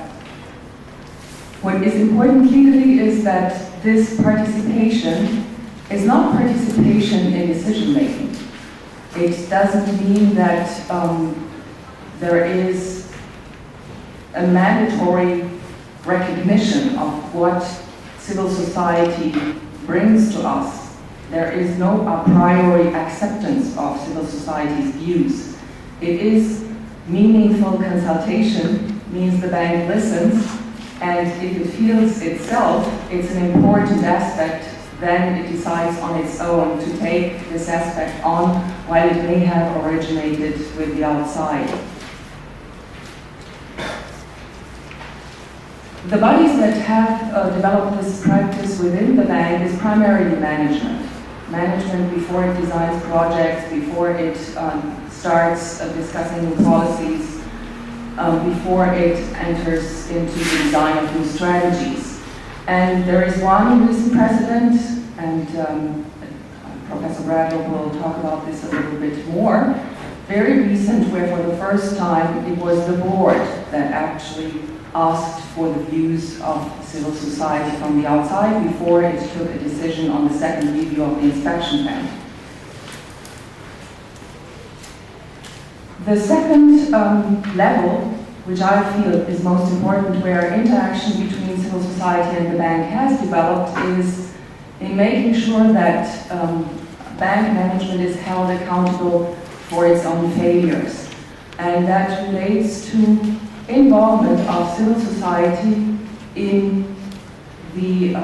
What is important legally is that this participation is not participation in decision-making. It doesn't mean that there is a mandatory recognition of what civil society brings to us. There is no a priori acceptance of civil society's views. It is meaningful consultation, means the bank listens, and if it feels itself it's an important aspect, then it decides on its own to take this aspect on, while it may have originated with the outside. The bodies that have developed this practice within the bank is primarily management. Management before it designs projects, before it starts discussing new policies, before it enters into the design of new strategies. And there is one recent precedent, and Professor Bradlow will talk about this a little bit more, very recent, where for the first time it was the board that actually asked for the views of civil society from the outside before it took a decision on the second review of the inspection plan. The second level, which I feel is most important, where interaction between civil society and the bank has developed, is in making sure that bank management is held accountable for its own failures. And that relates to involvement of civil society in the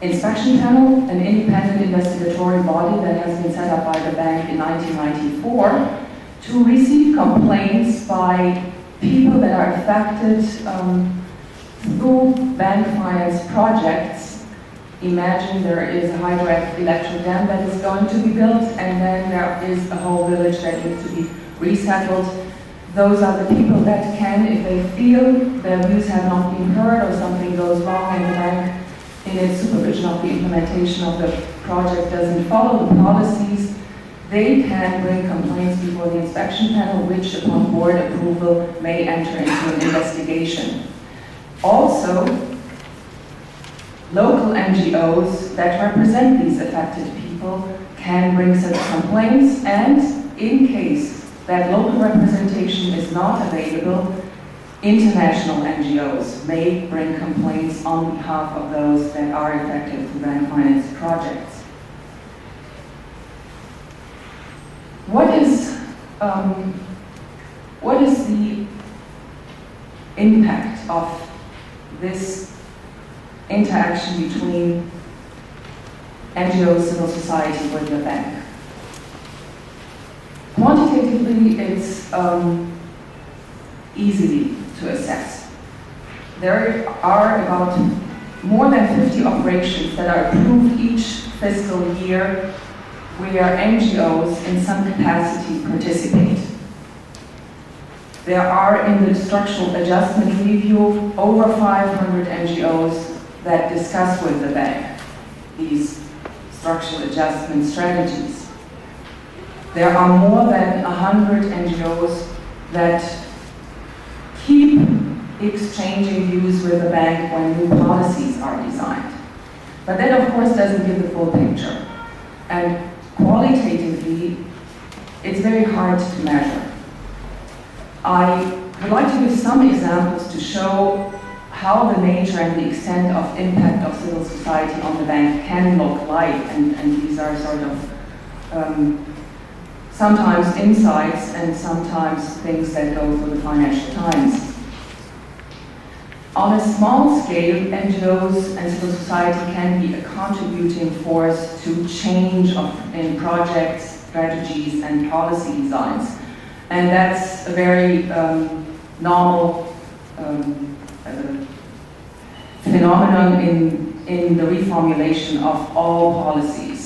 inspection panel, an independent investigatory body that has been set up by the bank in 1994 to receive complaints by people that are affected through bank finance projects. Imagine there is a hydroelectric dam that is going to be built, and then there is a whole village that needs to be resettled. Those are the people that can, if they feel their views have not been heard or something goes wrong and the bank in its supervision of the implementation of the project doesn't follow the policies, they can bring complaints before the inspection panel, which upon board approval may enter into an investigation. Also, local NGOs that represent these affected people can bring such complaints, and in case that local representation is not available, international NGOs may bring complaints on behalf of those that are affected through bank finance projects. What is the impact of this interaction between NGOs, civil society with the bank? Quantitatively, it's easy to assess. There are about more than 50 operations that are approved each fiscal year where NGOs in some capacity participate. There are in the structural adjustment review over 500 NGOs that discuss with the bank these structural adjustment strategies. There are more than 100 NGOs that keep exchanging views with the bank when new policies are designed. But that, of course, doesn't give the full picture. And qualitatively, it's very hard to measure. I would like to give some examples to show how the nature and the extent of impact of civil society on the bank can look like, and these are sort of sometimes insights and sometimes things that go through the Financial Times. On a small scale, NGOs and civil society can be a contributing force to change in projects, strategies, and policy designs. And that's a very normal phenomenon in the reformulation of all policies.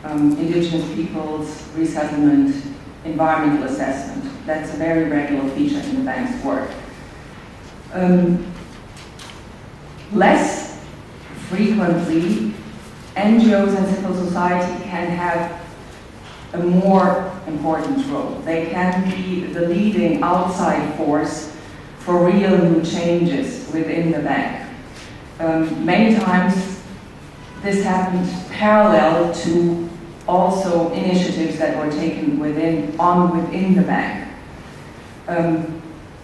Indigenous peoples, resettlement, environmental assessment. That's a very regular feature in the bank's work. Less frequently, NGOs and civil society can have a more important role. They can be the leading outside force for real new changes within the bank. Many times this happened parallel to also initiatives that were taken within the bank.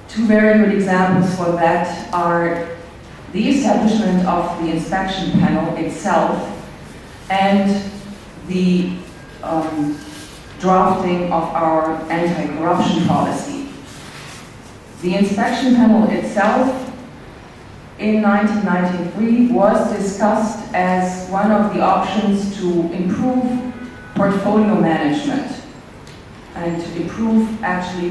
Two very good examples for that are the establishment of the inspection panel itself and the drafting of our anti-corruption policy. The inspection panel itself in 1993 was discussed as one of the options to improve portfolio management and to improve actually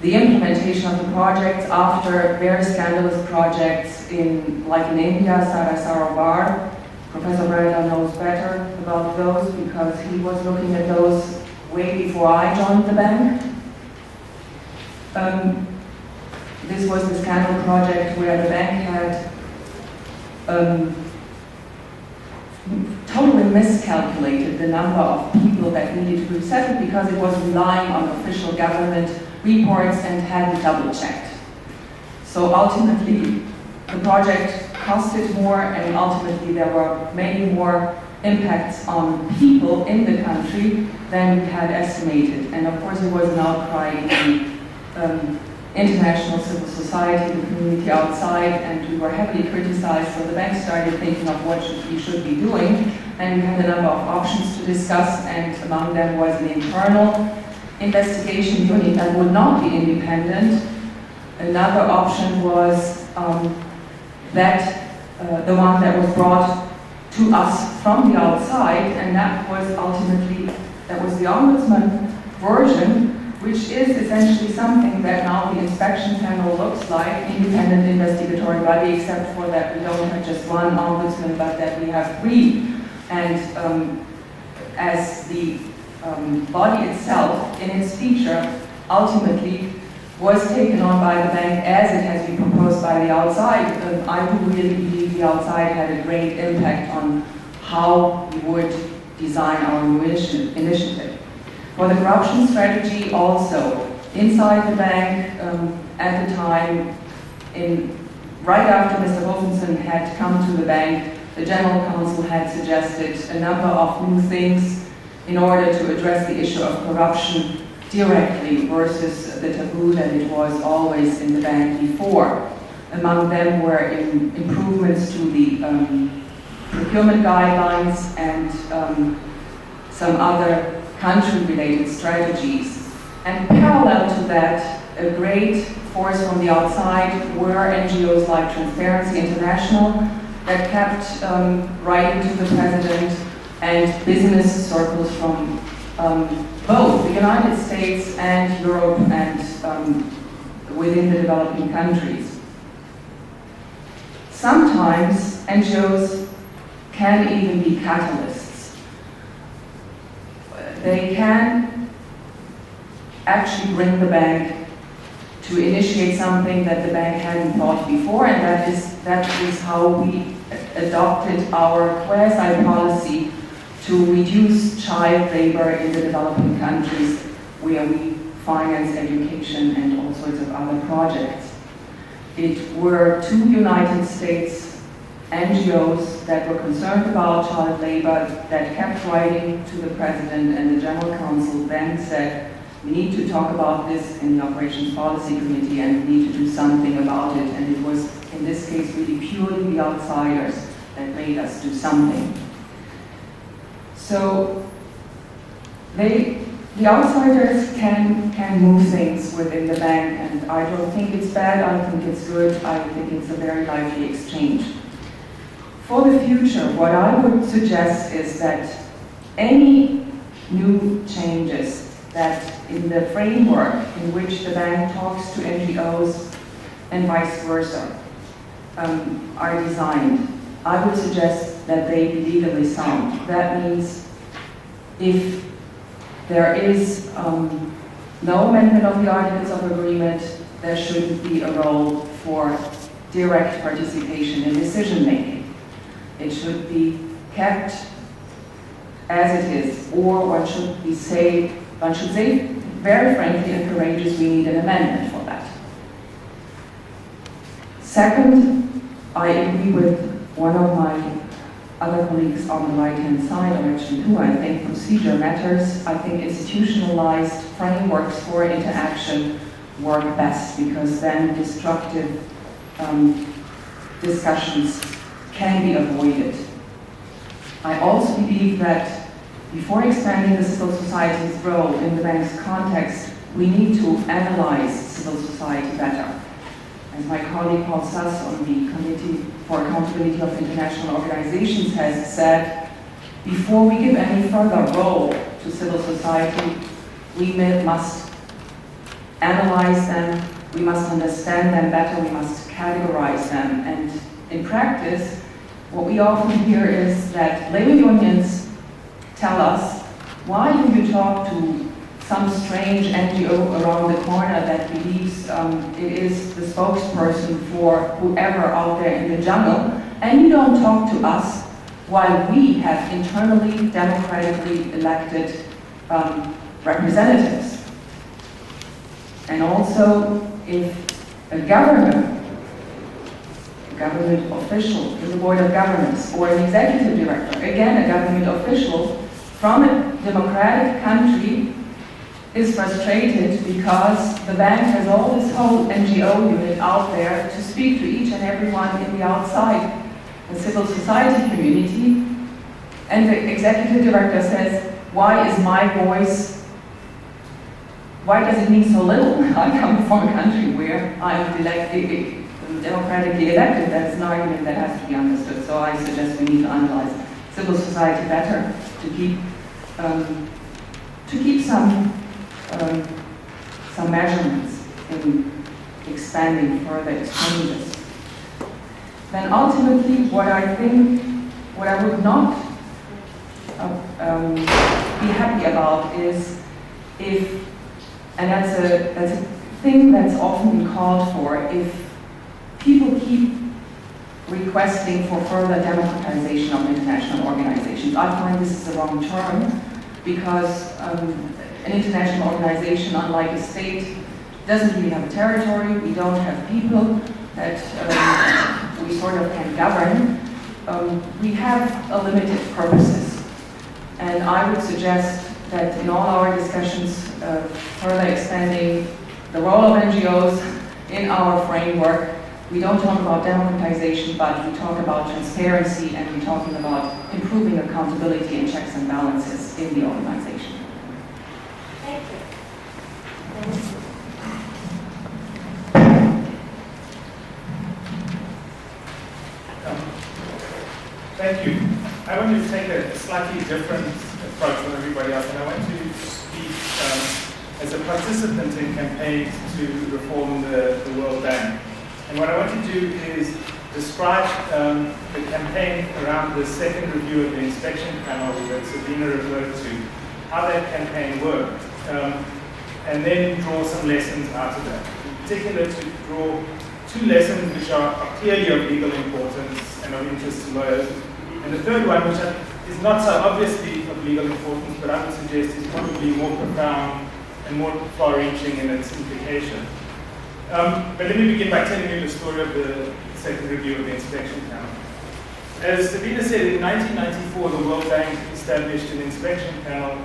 the implementation of the projects after very scandalous projects like in India, Sarovar. Professor Breda knows better about those because he was looking at those way before I joined the bank. This was the scandal project where the bank had totally miscalculated the number of people that needed to be settled because it was relying on official government reports and hadn't double-checked. So ultimately, the project costed more, and ultimately there were many more impacts on people in the country than we had estimated. And of course, there was an outcry in the international civil society, the community outside, and we were heavily criticized. So the bank started thinking of what we should be doing, and we had a number of options to discuss, and among them was an internal investigation unit that would not be independent. Another option was the one that was brought to us from the outside, and that was the Ombudsman version, which is essentially something that now the inspection panel looks like, independent investigatory body, except for that we don't have just one ombudsman, but that we have three. And as the body itself, in its feature, ultimately was taken on by the bank as it has been proposed by the outside. I do really believe the outside had a great impact on how we would design our new initiative. For the corruption strategy also, inside the bank at the time, right after Mr. Wolfenson had come to the bank, the General Counsel had suggested a number of new things in order to address the issue of corruption directly versus the taboo that it was always in the bank before. Among them were improvements to the procurement guidelines and some other country-related strategies. And parallel to that, a great force from the outside were NGOs like Transparency International that kept writing to the President, and business circles from both the United States and Europe and within the developing countries. Sometimes NGOs can even be catalysts. They can actually bring the bank to initiate something that the bank hadn't thought before, and that is how we adopted our quasi-policy to reduce child labor in the developing countries where we finance education and all sorts of other projects. It were 2 United States NGOs that were concerned about child labor that kept writing to the President, and the General Counsel then said, we need to talk about this in the Operations Policy Committee and we need to do something about it. And it was, in this case, really purely the outsiders that made us do something. So the outsiders can move things within the bank, and I don't think it's bad, I think it's good, I think it's a very lively exchange. For the future, what I would suggest is that any new changes that in the framework in which the bank talks to NGOs and vice versa are designed, I would suggest that they be legally sound. That means if there is no amendment of the Articles of Agreement, there shouldn't be a role for direct participation in decision making. It should be kept as it is, or one should say very frankly and courageous, we need an amendment for that. Second, I agree with one of my other colleagues on the right-hand side, or actually two. I think procedure matters. I think institutionalized frameworks for interaction work best, because then destructive discussions can be avoided. I also believe that before expanding the civil society's role in the bank's context, we need to analyze civil society better. As my colleague Paul Sass on the Committee for Accountability of International Organizations has said, before we give any further role to civil society, we must analyze them, we must understand them better, we must categorize them. And in practice, what we often hear is that labor unions tell us, why do you talk to some strange NGO around the corner that believes it is the spokesperson for whoever out there in the jungle, and you don't talk to us while we have internally democratically elected representatives. And also, if a government official in the Board of Governors or an executive director, again a government official from a democratic country, is frustrated because the bank has all this whole NGO unit out there to speak to each and everyone in the outside, the civil society community, and the executive director says, why is my voice, why does it mean so little? I come from a country where I'm democratically elected. That's an argument that has to be understood. So I suggest we need to analyze civil society better to keep some measurements in expanding further exchanges. Then ultimately, what I would not be happy about is if, and that's a thing that's often been called for, if people keep requesting for further democratization of international organizations. I find this is the wrong term, because an international organization, unlike a state, doesn't really have a territory. We don't have people that we sort of can govern. We have a limited purposes. And I would suggest that in all our discussions further expanding the role of NGOs in our framework, we don't talk about democratization, but we talk about transparency, and we're talking about improving accountability and checks and balances in the organization.
Thank you.
Thank you. I want to take a slightly different approach from everybody else, and I want to speak as a participant in campaigns to reform the World Bank. And what I want to do is describe the campaign around the second review of the inspection panel that Sabina referred to, how that campaign worked, and then draw some lessons out of that. In particular, to draw two lessons which are clearly of legal importance and of interest to lawyers. And the third one, which is not so obviously of legal importance, but I would suggest is probably more profound and more far-reaching in its implication. But let me begin by telling you the story of the second review of the inspection panel. As Sabina said, in 1994, the World Bank established an inspection panel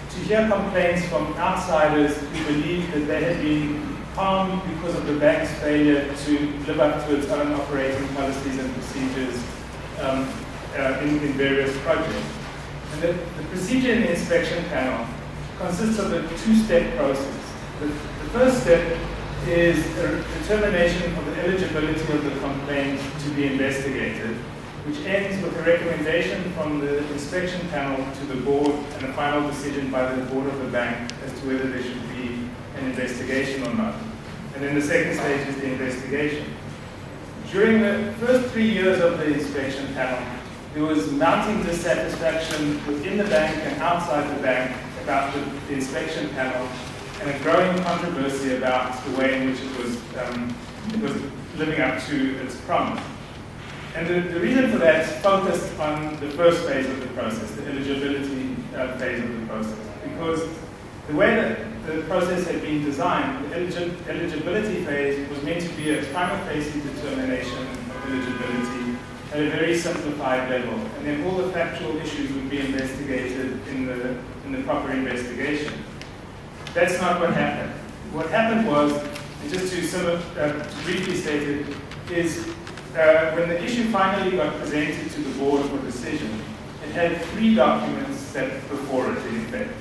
to hear complaints from outsiders who believed that they had been harmed because of the bank's failure to live up to its own operating policies and procedures in various projects. And the procedure in the inspection panel consists of a two-step process. The first step is a determination of the eligibility of the complaint to be investigated, which ends with a recommendation from the inspection panel to the board and a final decision by the board of the bank as to whether there should be an investigation or not. And then the second stage is the investigation. During the first 3 years of the inspection panel, there was mounting dissatisfaction within the bank and outside the bank about the inspection panel, and a growing controversy about the way in which it was living up to its promise. And the reason for that focused on the first phase of the process, the eligibility phase of the process, because the way that the process had been designed, the eligibility phase was meant to be a prima facie determination of eligibility at a very simplified level, and then all the factual issues would be investigated in the proper investigation. That's not what happened. What happened was, and just to briefly state it, is when the issue finally got presented to the board for decision, it had 3 documents set before it, in effect.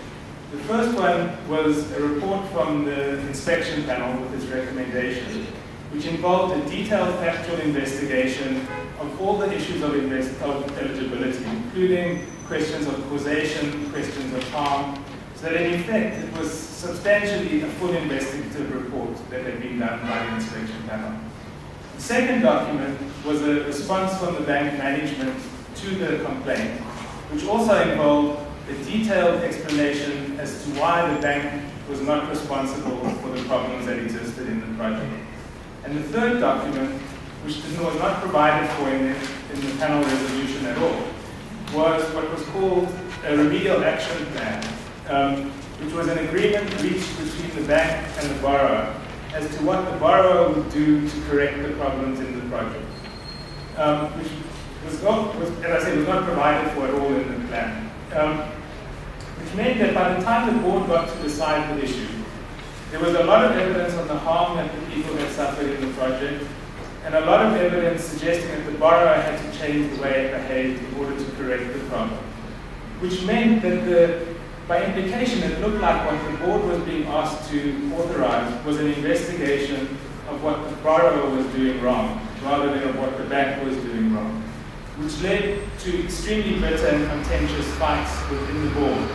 The first one was a report from the inspection panel with its recommendations, which involved a detailed factual investigation of all the issues of eligibility, including questions of causation, questions of harm, so that in effect it was substantially a full investigative report that had been done by the inspection panel. The second document was a response from the bank management to the complaint, which also involved a detailed explanation as to why the bank was not responsible for the problems that existed in the project. And the third document, which was not provided for in the panel resolution at all, was what was called a remedial action plan, which was an agreement reached between the bank and the borrower as to what the borrower would do to correct the problems in the project, which was not provided for at all in the plan. Which meant that by the time the board got to decide the issue, there was a lot of evidence on the harm that the people had suffered in the project, and a lot of evidence suggesting that the borrower had to change the way it behaved in order to correct the problem. Which meant that by implication, it looked like what the board was being asked to authorize was an investigation of what the borrower was doing wrong, rather than of what the bank was doing wrong, which led to extremely bitter and contentious fights within the board,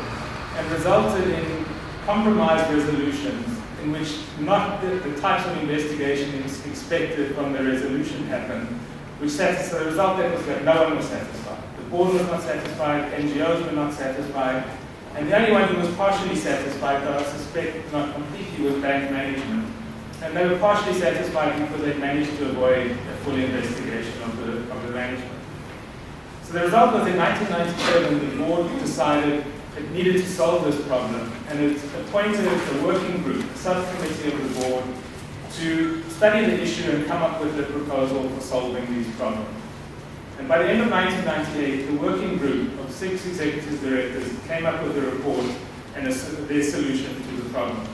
and resulted in compromised resolutions in which not the types of investigations expected from the resolution happened, so the result was that no one was satisfied. The board was not satisfied, NGOs were not satisfied, and the only one who was partially satisfied, though I suspect not completely, was bank management. And they were partially satisfied because they managed to avoid a full investigation of the management. So the result was in 1997, the board decided it needed to solve this problem, and it appointed a working group, a subcommittee of the board, to study the issue and come up with a proposal for solving these problems. And by the end of 1998, the working group of 6 executive directors came up with a report and their solution to the problem.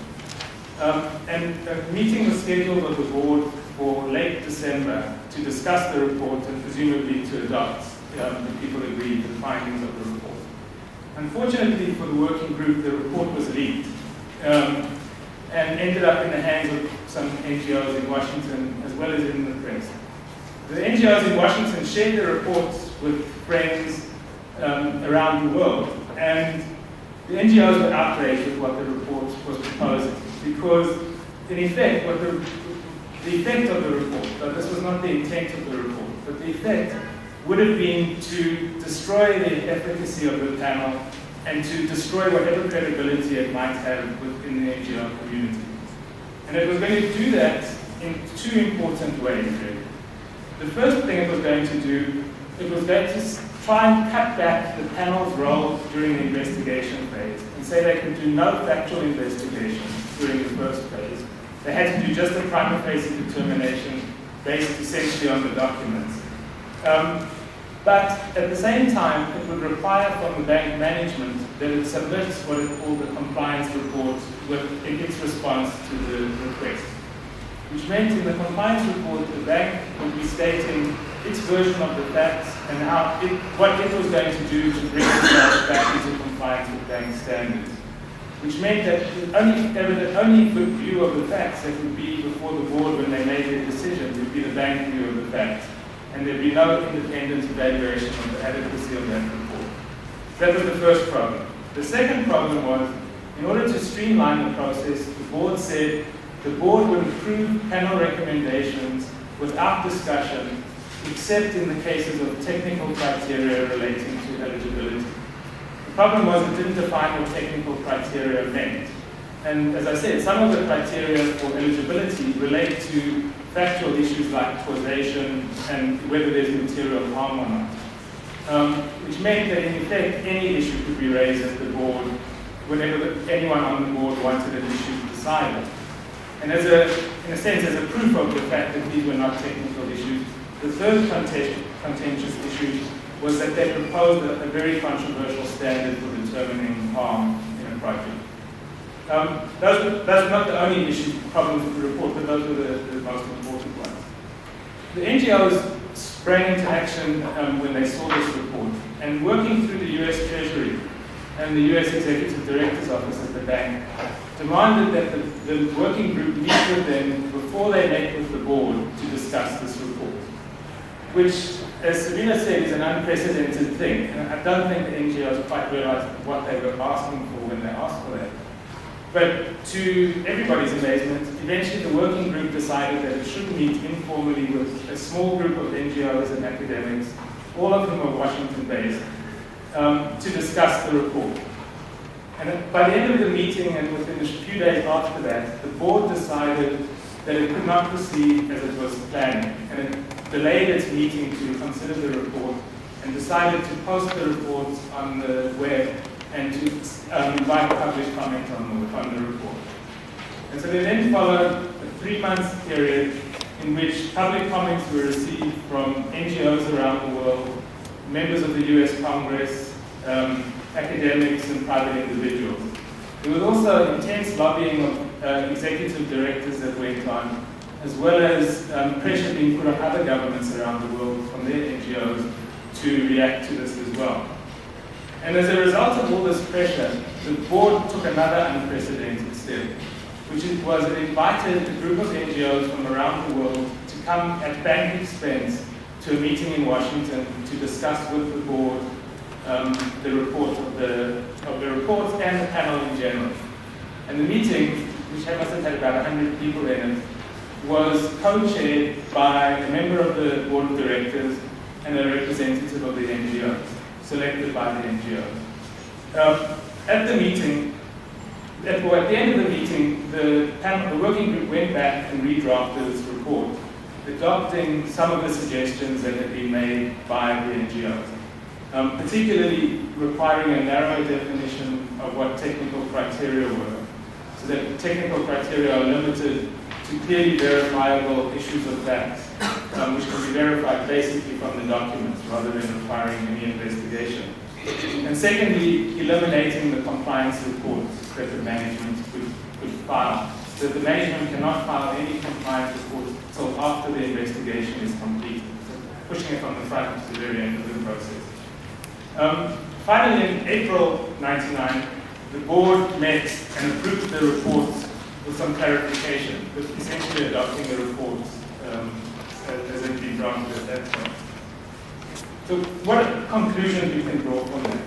And a meeting was scheduled of the board for late December to discuss the report and presumably to adopt the people agreed the findings of the report. Unfortunately for the working group, the report was leaked and ended up in the hands of some NGOs in Washington as well as in the press. The NGOs in Washington shared the reports with friends around the world, and the NGOs were outraged with what the report was proposing, because in effect, the effect of the report, though this was not the intent of the report, but the effect would have been to destroy the efficacy of the panel and to destroy whatever credibility it might have within the NGO community. And it was going to do that in 2 important ways, really. The first thing it was going to do, it was going to try and cut back the panel's role during the investigation phase and say they could do no factual investigation during the first phase. They had to do just a prima facie determination based essentially on the documents. But at the same time, it would require from the bank management that it submits what it called the compliance report in its response to the request. Which meant in the compliance report, the bank would be stating its version of the facts and what it was going to do to bring itself back into compliance with bank standards. Which meant that the only good view of the facts that would be before the board when they made their decision would be the bank view of the facts. And there'd be no independent evaluation of the adequacy of that report. That was the first problem. The second problem was, in order to streamline the process, the board said the board would approve panel recommendations without discussion, except in the cases of technical criteria relating to eligibility. The problem was it didn't define what technical criteria meant. And as I said, some of the criteria for eligibility relate to factual issues like causation and whether there's material harm or not. Which meant that in effect any issue could be raised at the board whenever anyone on the board wanted an issue decided. And in a sense, as a proof of the fact that these were not technical issues, the third contentious issue was that they proposed a very controversial standard for determining harm in a project. Those are not the only problems with the report, but those were the most important ones. The NGOs sprang into action when they saw this report, and working through the US Treasury and the US Executive Director's Office at the bank, demanded that the working group meet with them before they met with the board to discuss this report. Which, as Sabina said, is an unprecedented thing. And I don't think the NGOs quite realized what they were asking for when they asked for that. But to everybody's amazement, eventually the working group decided that it should meet informally with a small group of NGOs and academics, all of whom are Washington-based, to discuss the report. And by the end of the meeting, and within a few days after that, the board decided that it could not proceed as it was planning, and it delayed its meeting to consider the report, and decided to post the report on the web and to invite public comment on the report. And so they then followed a 3-month period in which public comments were received from NGOs around the world, members of the US Congress, academics and private individuals. There was also intense lobbying of executive directors that went on, as well as pressure being put on other governments around the world from their NGOs to react to this as well. And as a result of all this pressure, the board took another unprecedented step, which was it invited a group of NGOs from around the world to come at bank expense to a meeting in Washington to discuss with the board the report of the reports and the panel in general. And the meeting, which must have had about 100 people in it, was co-chaired by a member of the board of directors and a representative of the NGOs, selected by the NGOs. At the meeting, at the end of the meeting, the working group went back and redrafted its report, adopting some of the suggestions that had been made by the NGOs. Particularly requiring a narrow definition of what technical criteria were, so that technical criteria are limited to clearly verifiable issues of facts, which can be verified basically from the documents rather than requiring any investigation. And secondly, eliminating the compliance reports that the management could file, so that the management cannot file any compliance reports until after the investigation is completed, so pushing it from the front to the very end of the process. Finally, in April '99, the board met and approved the reports with some clarification, but essentially adopting the reports as it had been drafted at that point. So what conclusions we can draw from that?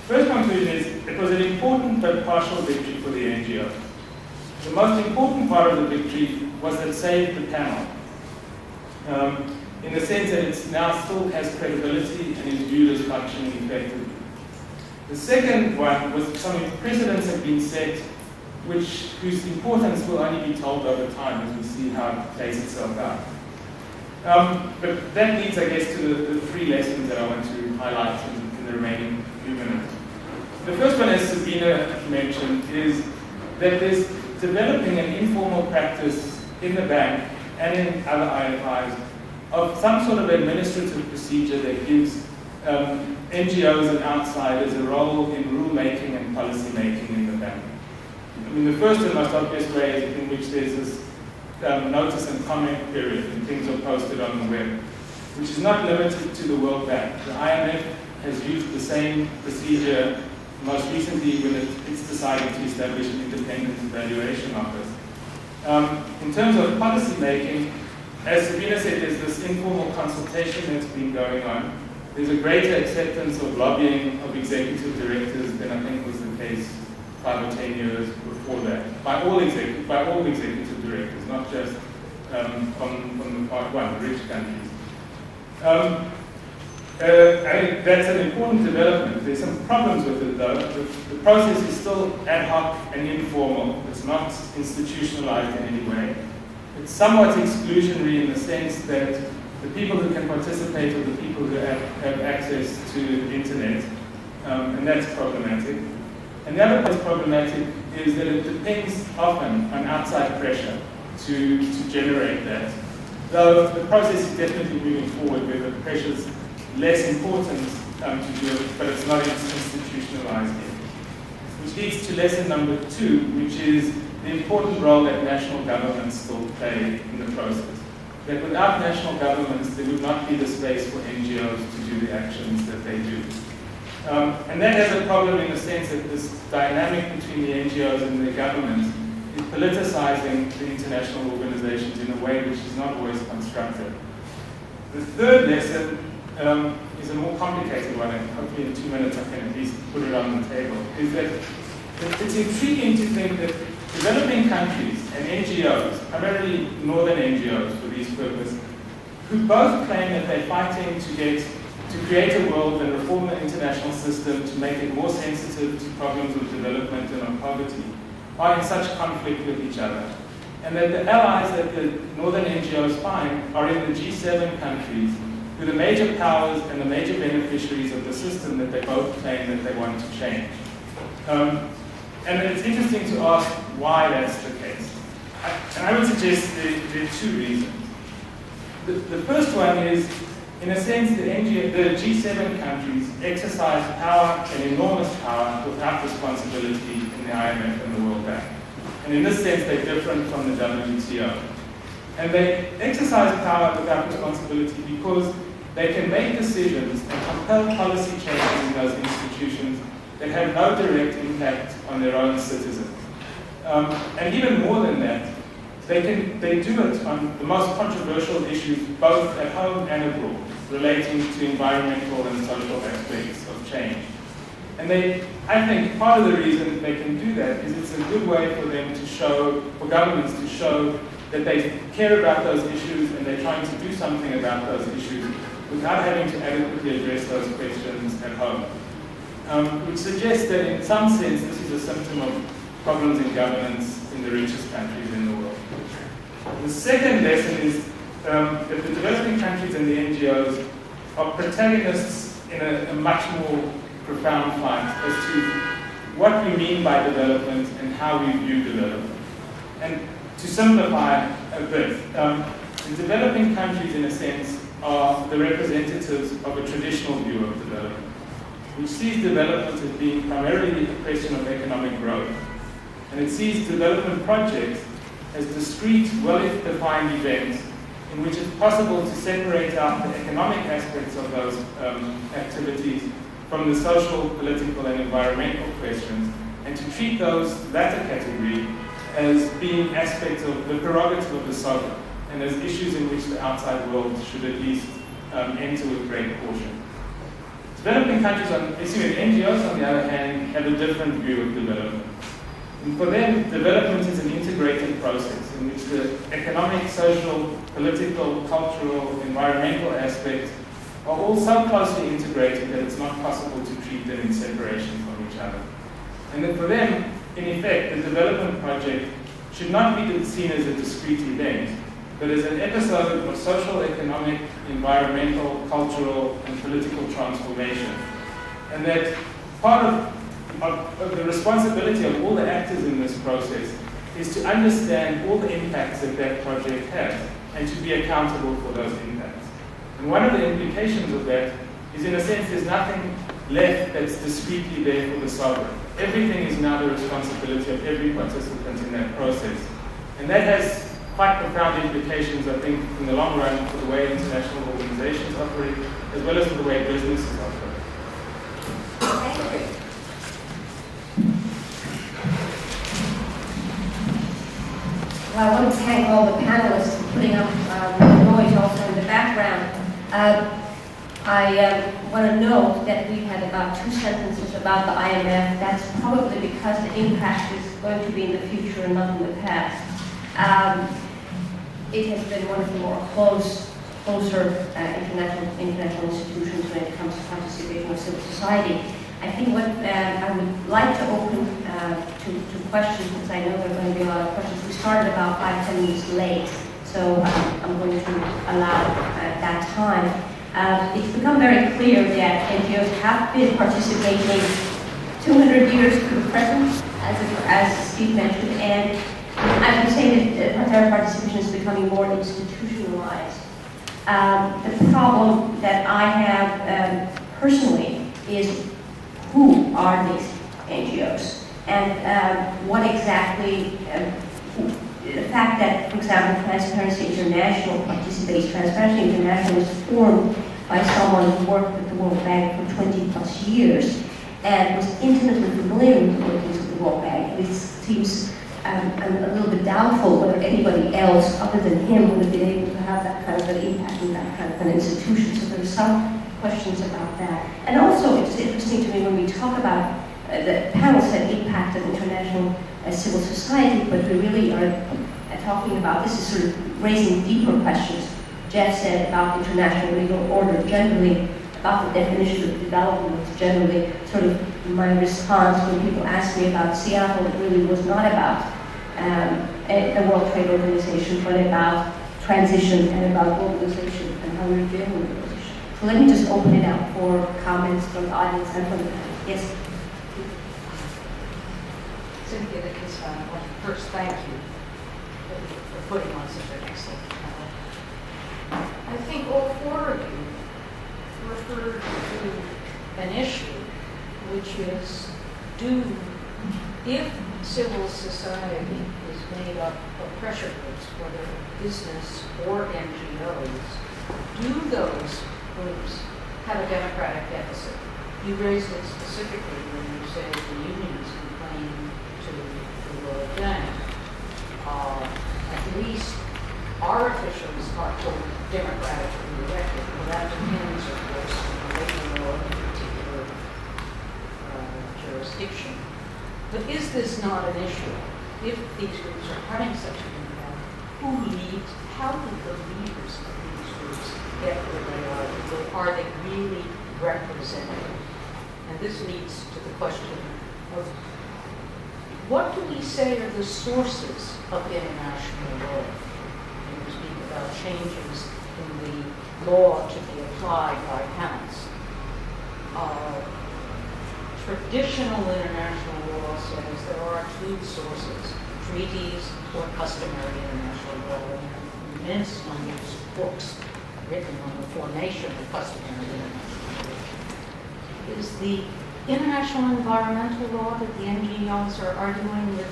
First conclusion is it was an important but partial victory for the NGO. The most important part of the victory was that it saved the panel. In the sense that it now still has credibility and is viewed as functioning effectively. The second one was some precedents have been set whose importance will only be told over time as we see how it plays itself out. But that leads, I guess, to the 3 lessons that I want to highlight in in the remaining few minutes. The first one, as Sabina mentioned, is that there's developing an informal practice in the bank and in other IFIs of some sort of administrative procedure that gives NGOs and outsiders a role in rule-making and policy-making in the bank. I mean, the first and most obvious way is in which there's this notice and comment period and things are posted on the web, which is not limited to the World Bank. The IMF has used the same procedure most recently when it's decided to establish an independent evaluation office. In terms of policy making, as Sabina said, there's this informal consultation that's been going on. There's a greater acceptance of lobbying of executive directors than I think was the case 5 or 10 years before that, by all executive directors, not just from the Part 1, the rich countries. I think that's an important development. There's some problems with it though. The process is still ad hoc and informal. It's not institutionalized in any way. It's somewhat exclusionary in the sense that the people who can participate are the people who have access to the internet, and that's problematic. And the other part that's problematic is that it depends often on outside pressure to generate that. Though the process is definitely moving forward where the pressure's less important to do it, but it's not institutionalized yet. Which leads to lesson number 2, which is the important role that national governments still play in the process. That without national governments, there would not be the space for NGOs to do the actions that they do. And that has a problem in the sense that this dynamic between the NGOs and the government is politicizing the international organizations in a way which is not always constructive. The third lesson is a more complicated one, and hopefully in 2 minutes I can at least put it on the table, is that it's intriguing to think that developing countries and NGOs, primarily northern NGOs for these purposes, who both claim that they're fighting to create a world and reform the international system to make it more sensitive to problems of development and of poverty, are in such conflict with each other. And that the allies that the northern NGOs find are in the G7 countries, who are the major powers and the major beneficiaries of the system that they both claim that they want to change. And it's interesting to ask why that's the case. And I would suggest there are 2 reasons. The first one is, in a sense, the G7 countries exercise power, an enormous power, without responsibility in the IMF and the World Bank. And in this sense, they're different from the WTO. And they exercise power without responsibility because they can make decisions and compel policy changes in those institutions that have no direct impact on their own citizens. And even more than that, they do it on the most controversial issues, both at home and abroad, relating to environmental and social aspects of change. And I think part of the reason they can do that is it's a good way for them to show, for governments to show that they care about those issues and they're trying to do something about those issues without having to adequately address those questions at home. Which suggests that in some sense this is a symptom of problems in governance in the richest countries in the world. The second lesson is that the developing countries and the NGOs are protagonists in a much more profound fight as to what we mean by development and how we view development. And to simplify a bit, the developing countries in a sense are the representatives of a traditional view of development, which sees development as being primarily a question of economic growth. And it sees development projects as discrete, well-defined events in which it's possible to separate out the economic aspects of those activities from the social, political, and environmental questions, and to treat those latter category as being aspects of the prerogative of the sovereign, and as issues in which the outside world should at least enter with great caution. Developing countries, NGOs on the other hand, have a different view of development. And for them, development is an integrated process in which the economic, social, political, cultural, environmental aspects are all so closely integrated that it's not possible to treat them in separation from each other. And that for them, in effect, the development project should not be seen as a discrete event, but as an episode of social, economic, environmental, cultural, and political transformation, and that part of the responsibility of all the actors in this process is to understand all the impacts that that project has and to be accountable for those impacts. And one of the implications of that is, in a sense, there's nothing left that's discreetly there for the sovereign. Everything is now the responsibility of every participant in that process. And that has quite profound implications, I think, in the long run for the way international organizations operate, as well as for the way businesses operate.
Well, I want to thank all the panelists for putting up the noise also in the background. I want to note that we've had about 2 sentences about the IMF. That's probably because the impact is going to be in the future and not in the past. It has been one of the more closer international institutions when it comes to participation of civil society. I think what I would like to open to questions, because I know there are going to be a lot of questions. We started about 5-10 minutes late, so I'm going to allow that time. It's become very clear that NGOs have been participating 200 years to the present, as Steve mentioned, and I would say that their participation is becoming more institutionalized. The problem that I have personally is, who are these NGOs? And what exactly, the fact that, for example, Transparency International participates. Transparency International was formed by someone who worked with the World Bank for 20 plus years and was intimately familiar with the workings of the World Bank. It seems a little bit doubtful whether anybody else other than him would have been able to have that kind of an impact in that kind of an institution. So there's some questions about that. And also, it's interesting to me when we talk about the panel said impact of international civil society, but we really are talking about, this is sort of raising deeper questions. Jeff said about international legal order generally, about the definition of development generally. Sort of my response when people ask me about Seattle, it really was not about the World Trade Organization, but about transition and about globalization and how we're dealing with globalization. So let me just open it up for comments from the audience and from the panel. Yes?
Cynthia Dickinson, first thank you for putting on such an excellent panel. I think all 4 of you referred to an issue, which is, if civil society is made up of pressure groups, whether business or NGOs, do those groups have a democratic deficit? You raised it specifically when you said the unions complain to the World Bank. At least our officials are democratically elected. Well, that depends, of course, on the labor law of a particular jurisdiction. But is this not an issue? If these groups are having such an impact, who leads? How do the leaders of these groups get where they are? Are they really representative? And this leads to the question of what do we say are the sources of international law? When we speak about changes in the law to be applied by panels. Traditional international law says there are 2 sources, treaties or customary international law. And there are immense numbers of books written on the formation of customary international law. Is the international environmental law that the NGOs are arguing with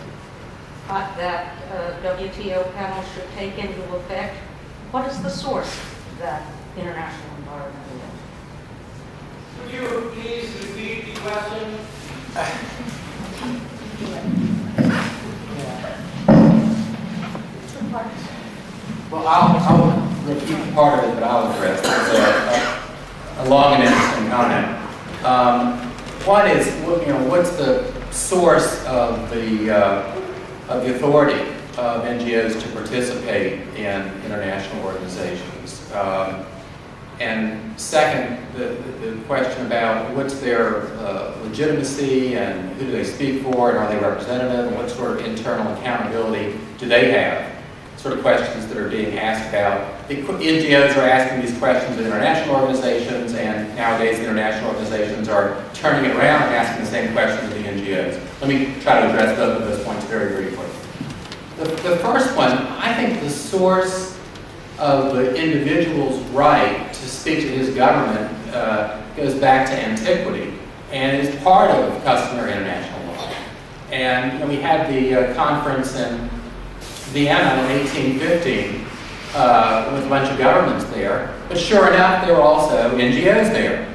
that WTO panel should take into effect? What is the source of that international environmental law?
Would you please repeat the question?
Well, I'll repeat part of it, but I'll address it. It's a long and interesting comment. One is, what's the source of the authority of NGOs to participate in international organizations? And second, the question about what's their legitimacy and who do they speak for and are they representative and what sort of internal accountability do they have? Sort of questions that are being asked about. The NGOs are asking these questions of international organizations, and nowadays the international organizations are turning it around and asking the same question to the NGOs. Let me try to address both of those points very briefly. The first one, I think the source of the individual's right to speak to his government goes back to antiquity and is part of customary international law. And we had the conference in Vienna in 1815 with a bunch of governments there, but sure enough, there were also NGOs there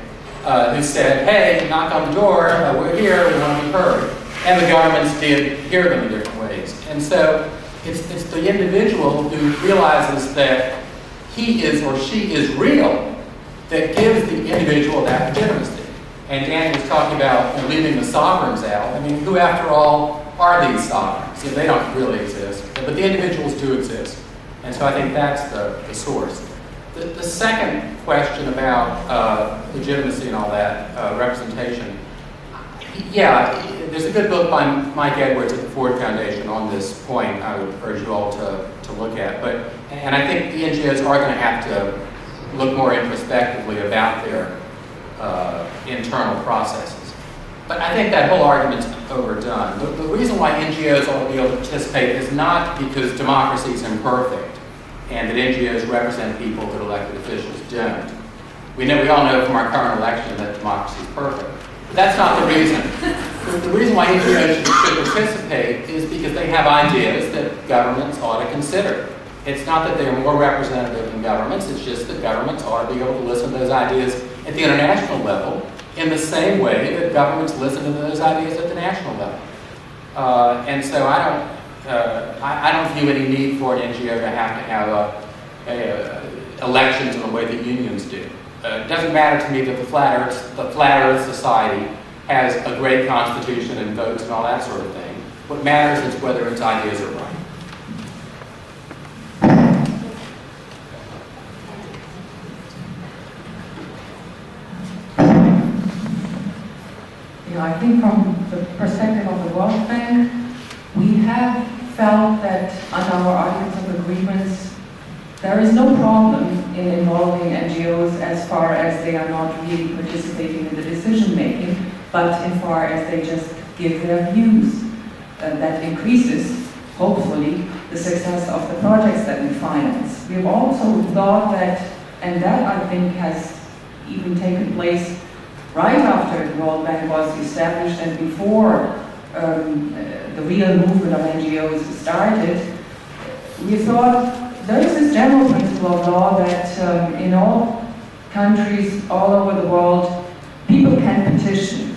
who said, hey, knock on the door, we're here, we want to be heard. And the governments did hear them in different ways. And so it's the individual who realizes that he is or she is real that gives the individual that legitimacy. And Dan was talking about leaving the sovereigns out. I mean, who after all are these sovereigns? They don't really exist, but the individuals do exist. And so I think that's the source. The second question about legitimacy and all that, representation, yeah, there's a good book by Mike Edwards at the Ford Foundation on this point I would urge you all to look at. And I think the NGOs are going to have to look more introspectively about their internal processes. But I think that whole argument's overdone. The reason why NGOs ought to be able to participate is not because democracy is imperfect and that NGOs represent people that elected officials don't. We all know from our current election that democracy is perfect. But that's not the reason. The reason why NGOs should participate is because they have ideas that governments ought to consider. It's not that they're more representative than governments, it's just that governments ought to be able to listen to those ideas at the international level in the same way that governments listen to those ideas at the national level. And so I don't view any need for an NGO to have elections in the way that unions do. It doesn't matter to me that the Flat Earth Society has a great constitution and votes and all that sort of thing. What matters is whether its ideas are right.
I think from the perspective of the World Bank, we have felt that under our Articles of Agreements, there is no problem in involving NGOs as far as they are not really participating in the decision making, but in far as they just give their views. That increases, hopefully, the success of the projects that we finance. We have also thought that, and that I think has even taken place right after the World Bank was established and before the real movement of NGOs started, we thought there is this general principle of law that in all countries all over the world, people can petition.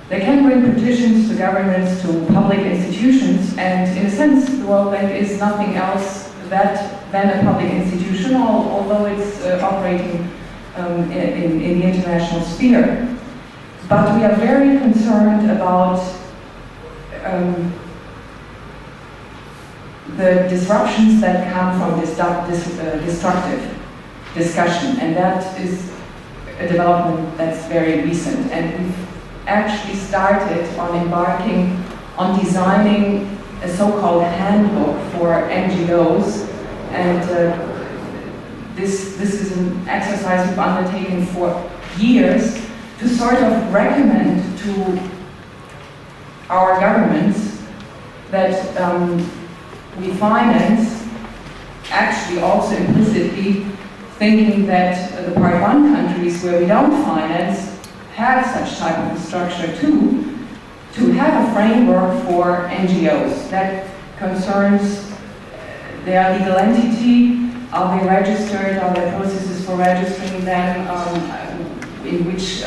They can bring petitions to governments, to public institutions, and in a sense, the World Bank is nothing else than a public institution, although it's operating in the international sphere. But we are very concerned about the disruptions that come from this destructive discussion, and that is a development that's very recent. And we've actually started on embarking on designing a so-called handbook for NGOs, and this is an exercise we've undertaken for years to sort of recommend to our governments that we finance, actually also implicitly thinking that the Part 1 countries where we don't finance have such type of a structure too, to have a framework for NGOs that concerns their legal entity, are they registered, are there processes for registering them, in which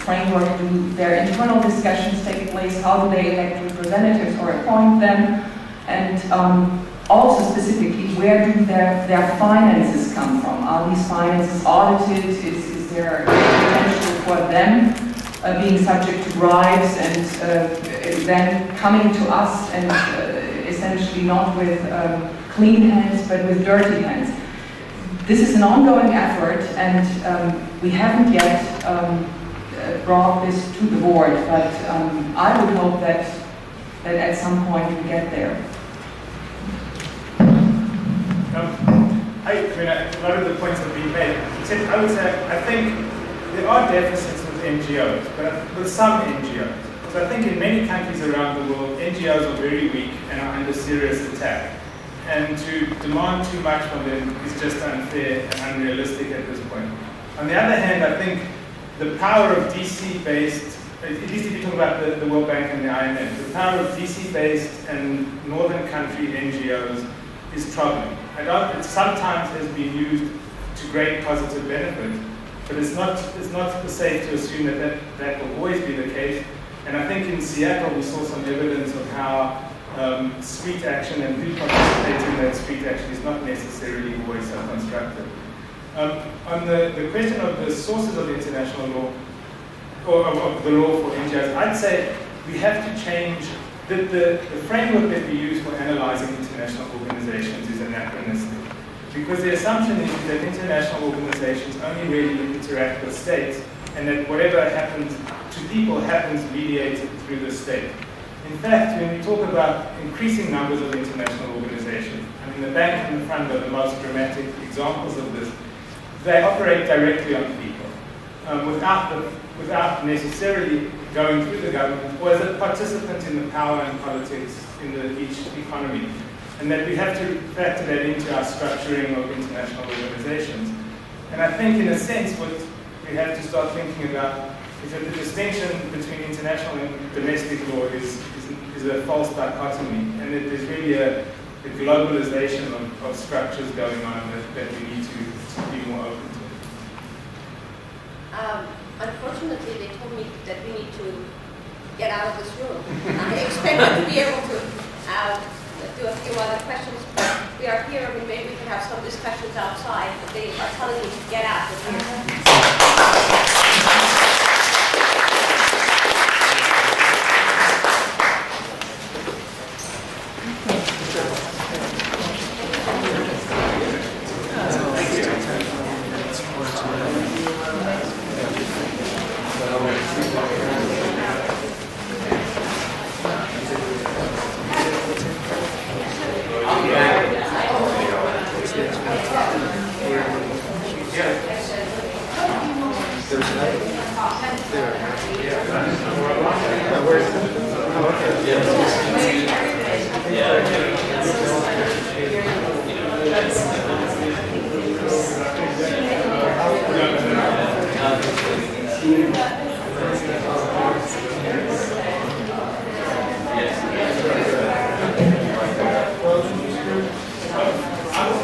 framework do their internal discussions take place, how do they elect representatives or appoint them, and also specifically where do their finances come from. Are these finances audited? Is there potential for them being subject to bribes and then coming to us and essentially not with clean hands but with dirty hands? This is an ongoing effort, and we haven't yet brought this to the board, but I would hope that at some point we get there.
A lot of the points have been made. I would say, I think there are deficits with NGOs, but with some NGOs. Because I think in many countries around the world, NGOs are very weak and are under serious attack. And to demand too much from them is just unfair and unrealistic at this point. On the other hand, I think the power of DC-based, at least if you talk about the World Bank and the IMF, the power of DC-based and northern country NGOs is troubling. It sometimes has been used to great positive benefit, but it's not safe to assume that will always be the case. And I think in Seattle we saw some evidence of how street action and who participates in that street action is not necessarily always so constructive. On the question of the sources of international law, or of the law for NGOs, I'd say we have to change the framework that we use for analyzing international organizations is anachronistic. Because the assumption is that international organizations only really interact with states, and that whatever happens to people happens mediated through the state. In fact, when we talk about increasing numbers of international organizations, I mean, the bank and the fund are the most dramatic examples of this. They operate directly on people, without necessarily going through the government, or as a participant in the power and politics in each economy. And that we have to factor that into our structuring of international organizations. And I think, in a sense, what we have to start thinking about is that the distinction between international and domestic law is a false dichotomy, and that there's really a globalization of structures going on that we need to be more open to.
Unfortunately, they told me that we need to get out of this room. I expected to be able to do a few other questions, but we are here. I mean, maybe we can have some discussions outside, but they are telling me to get out of here.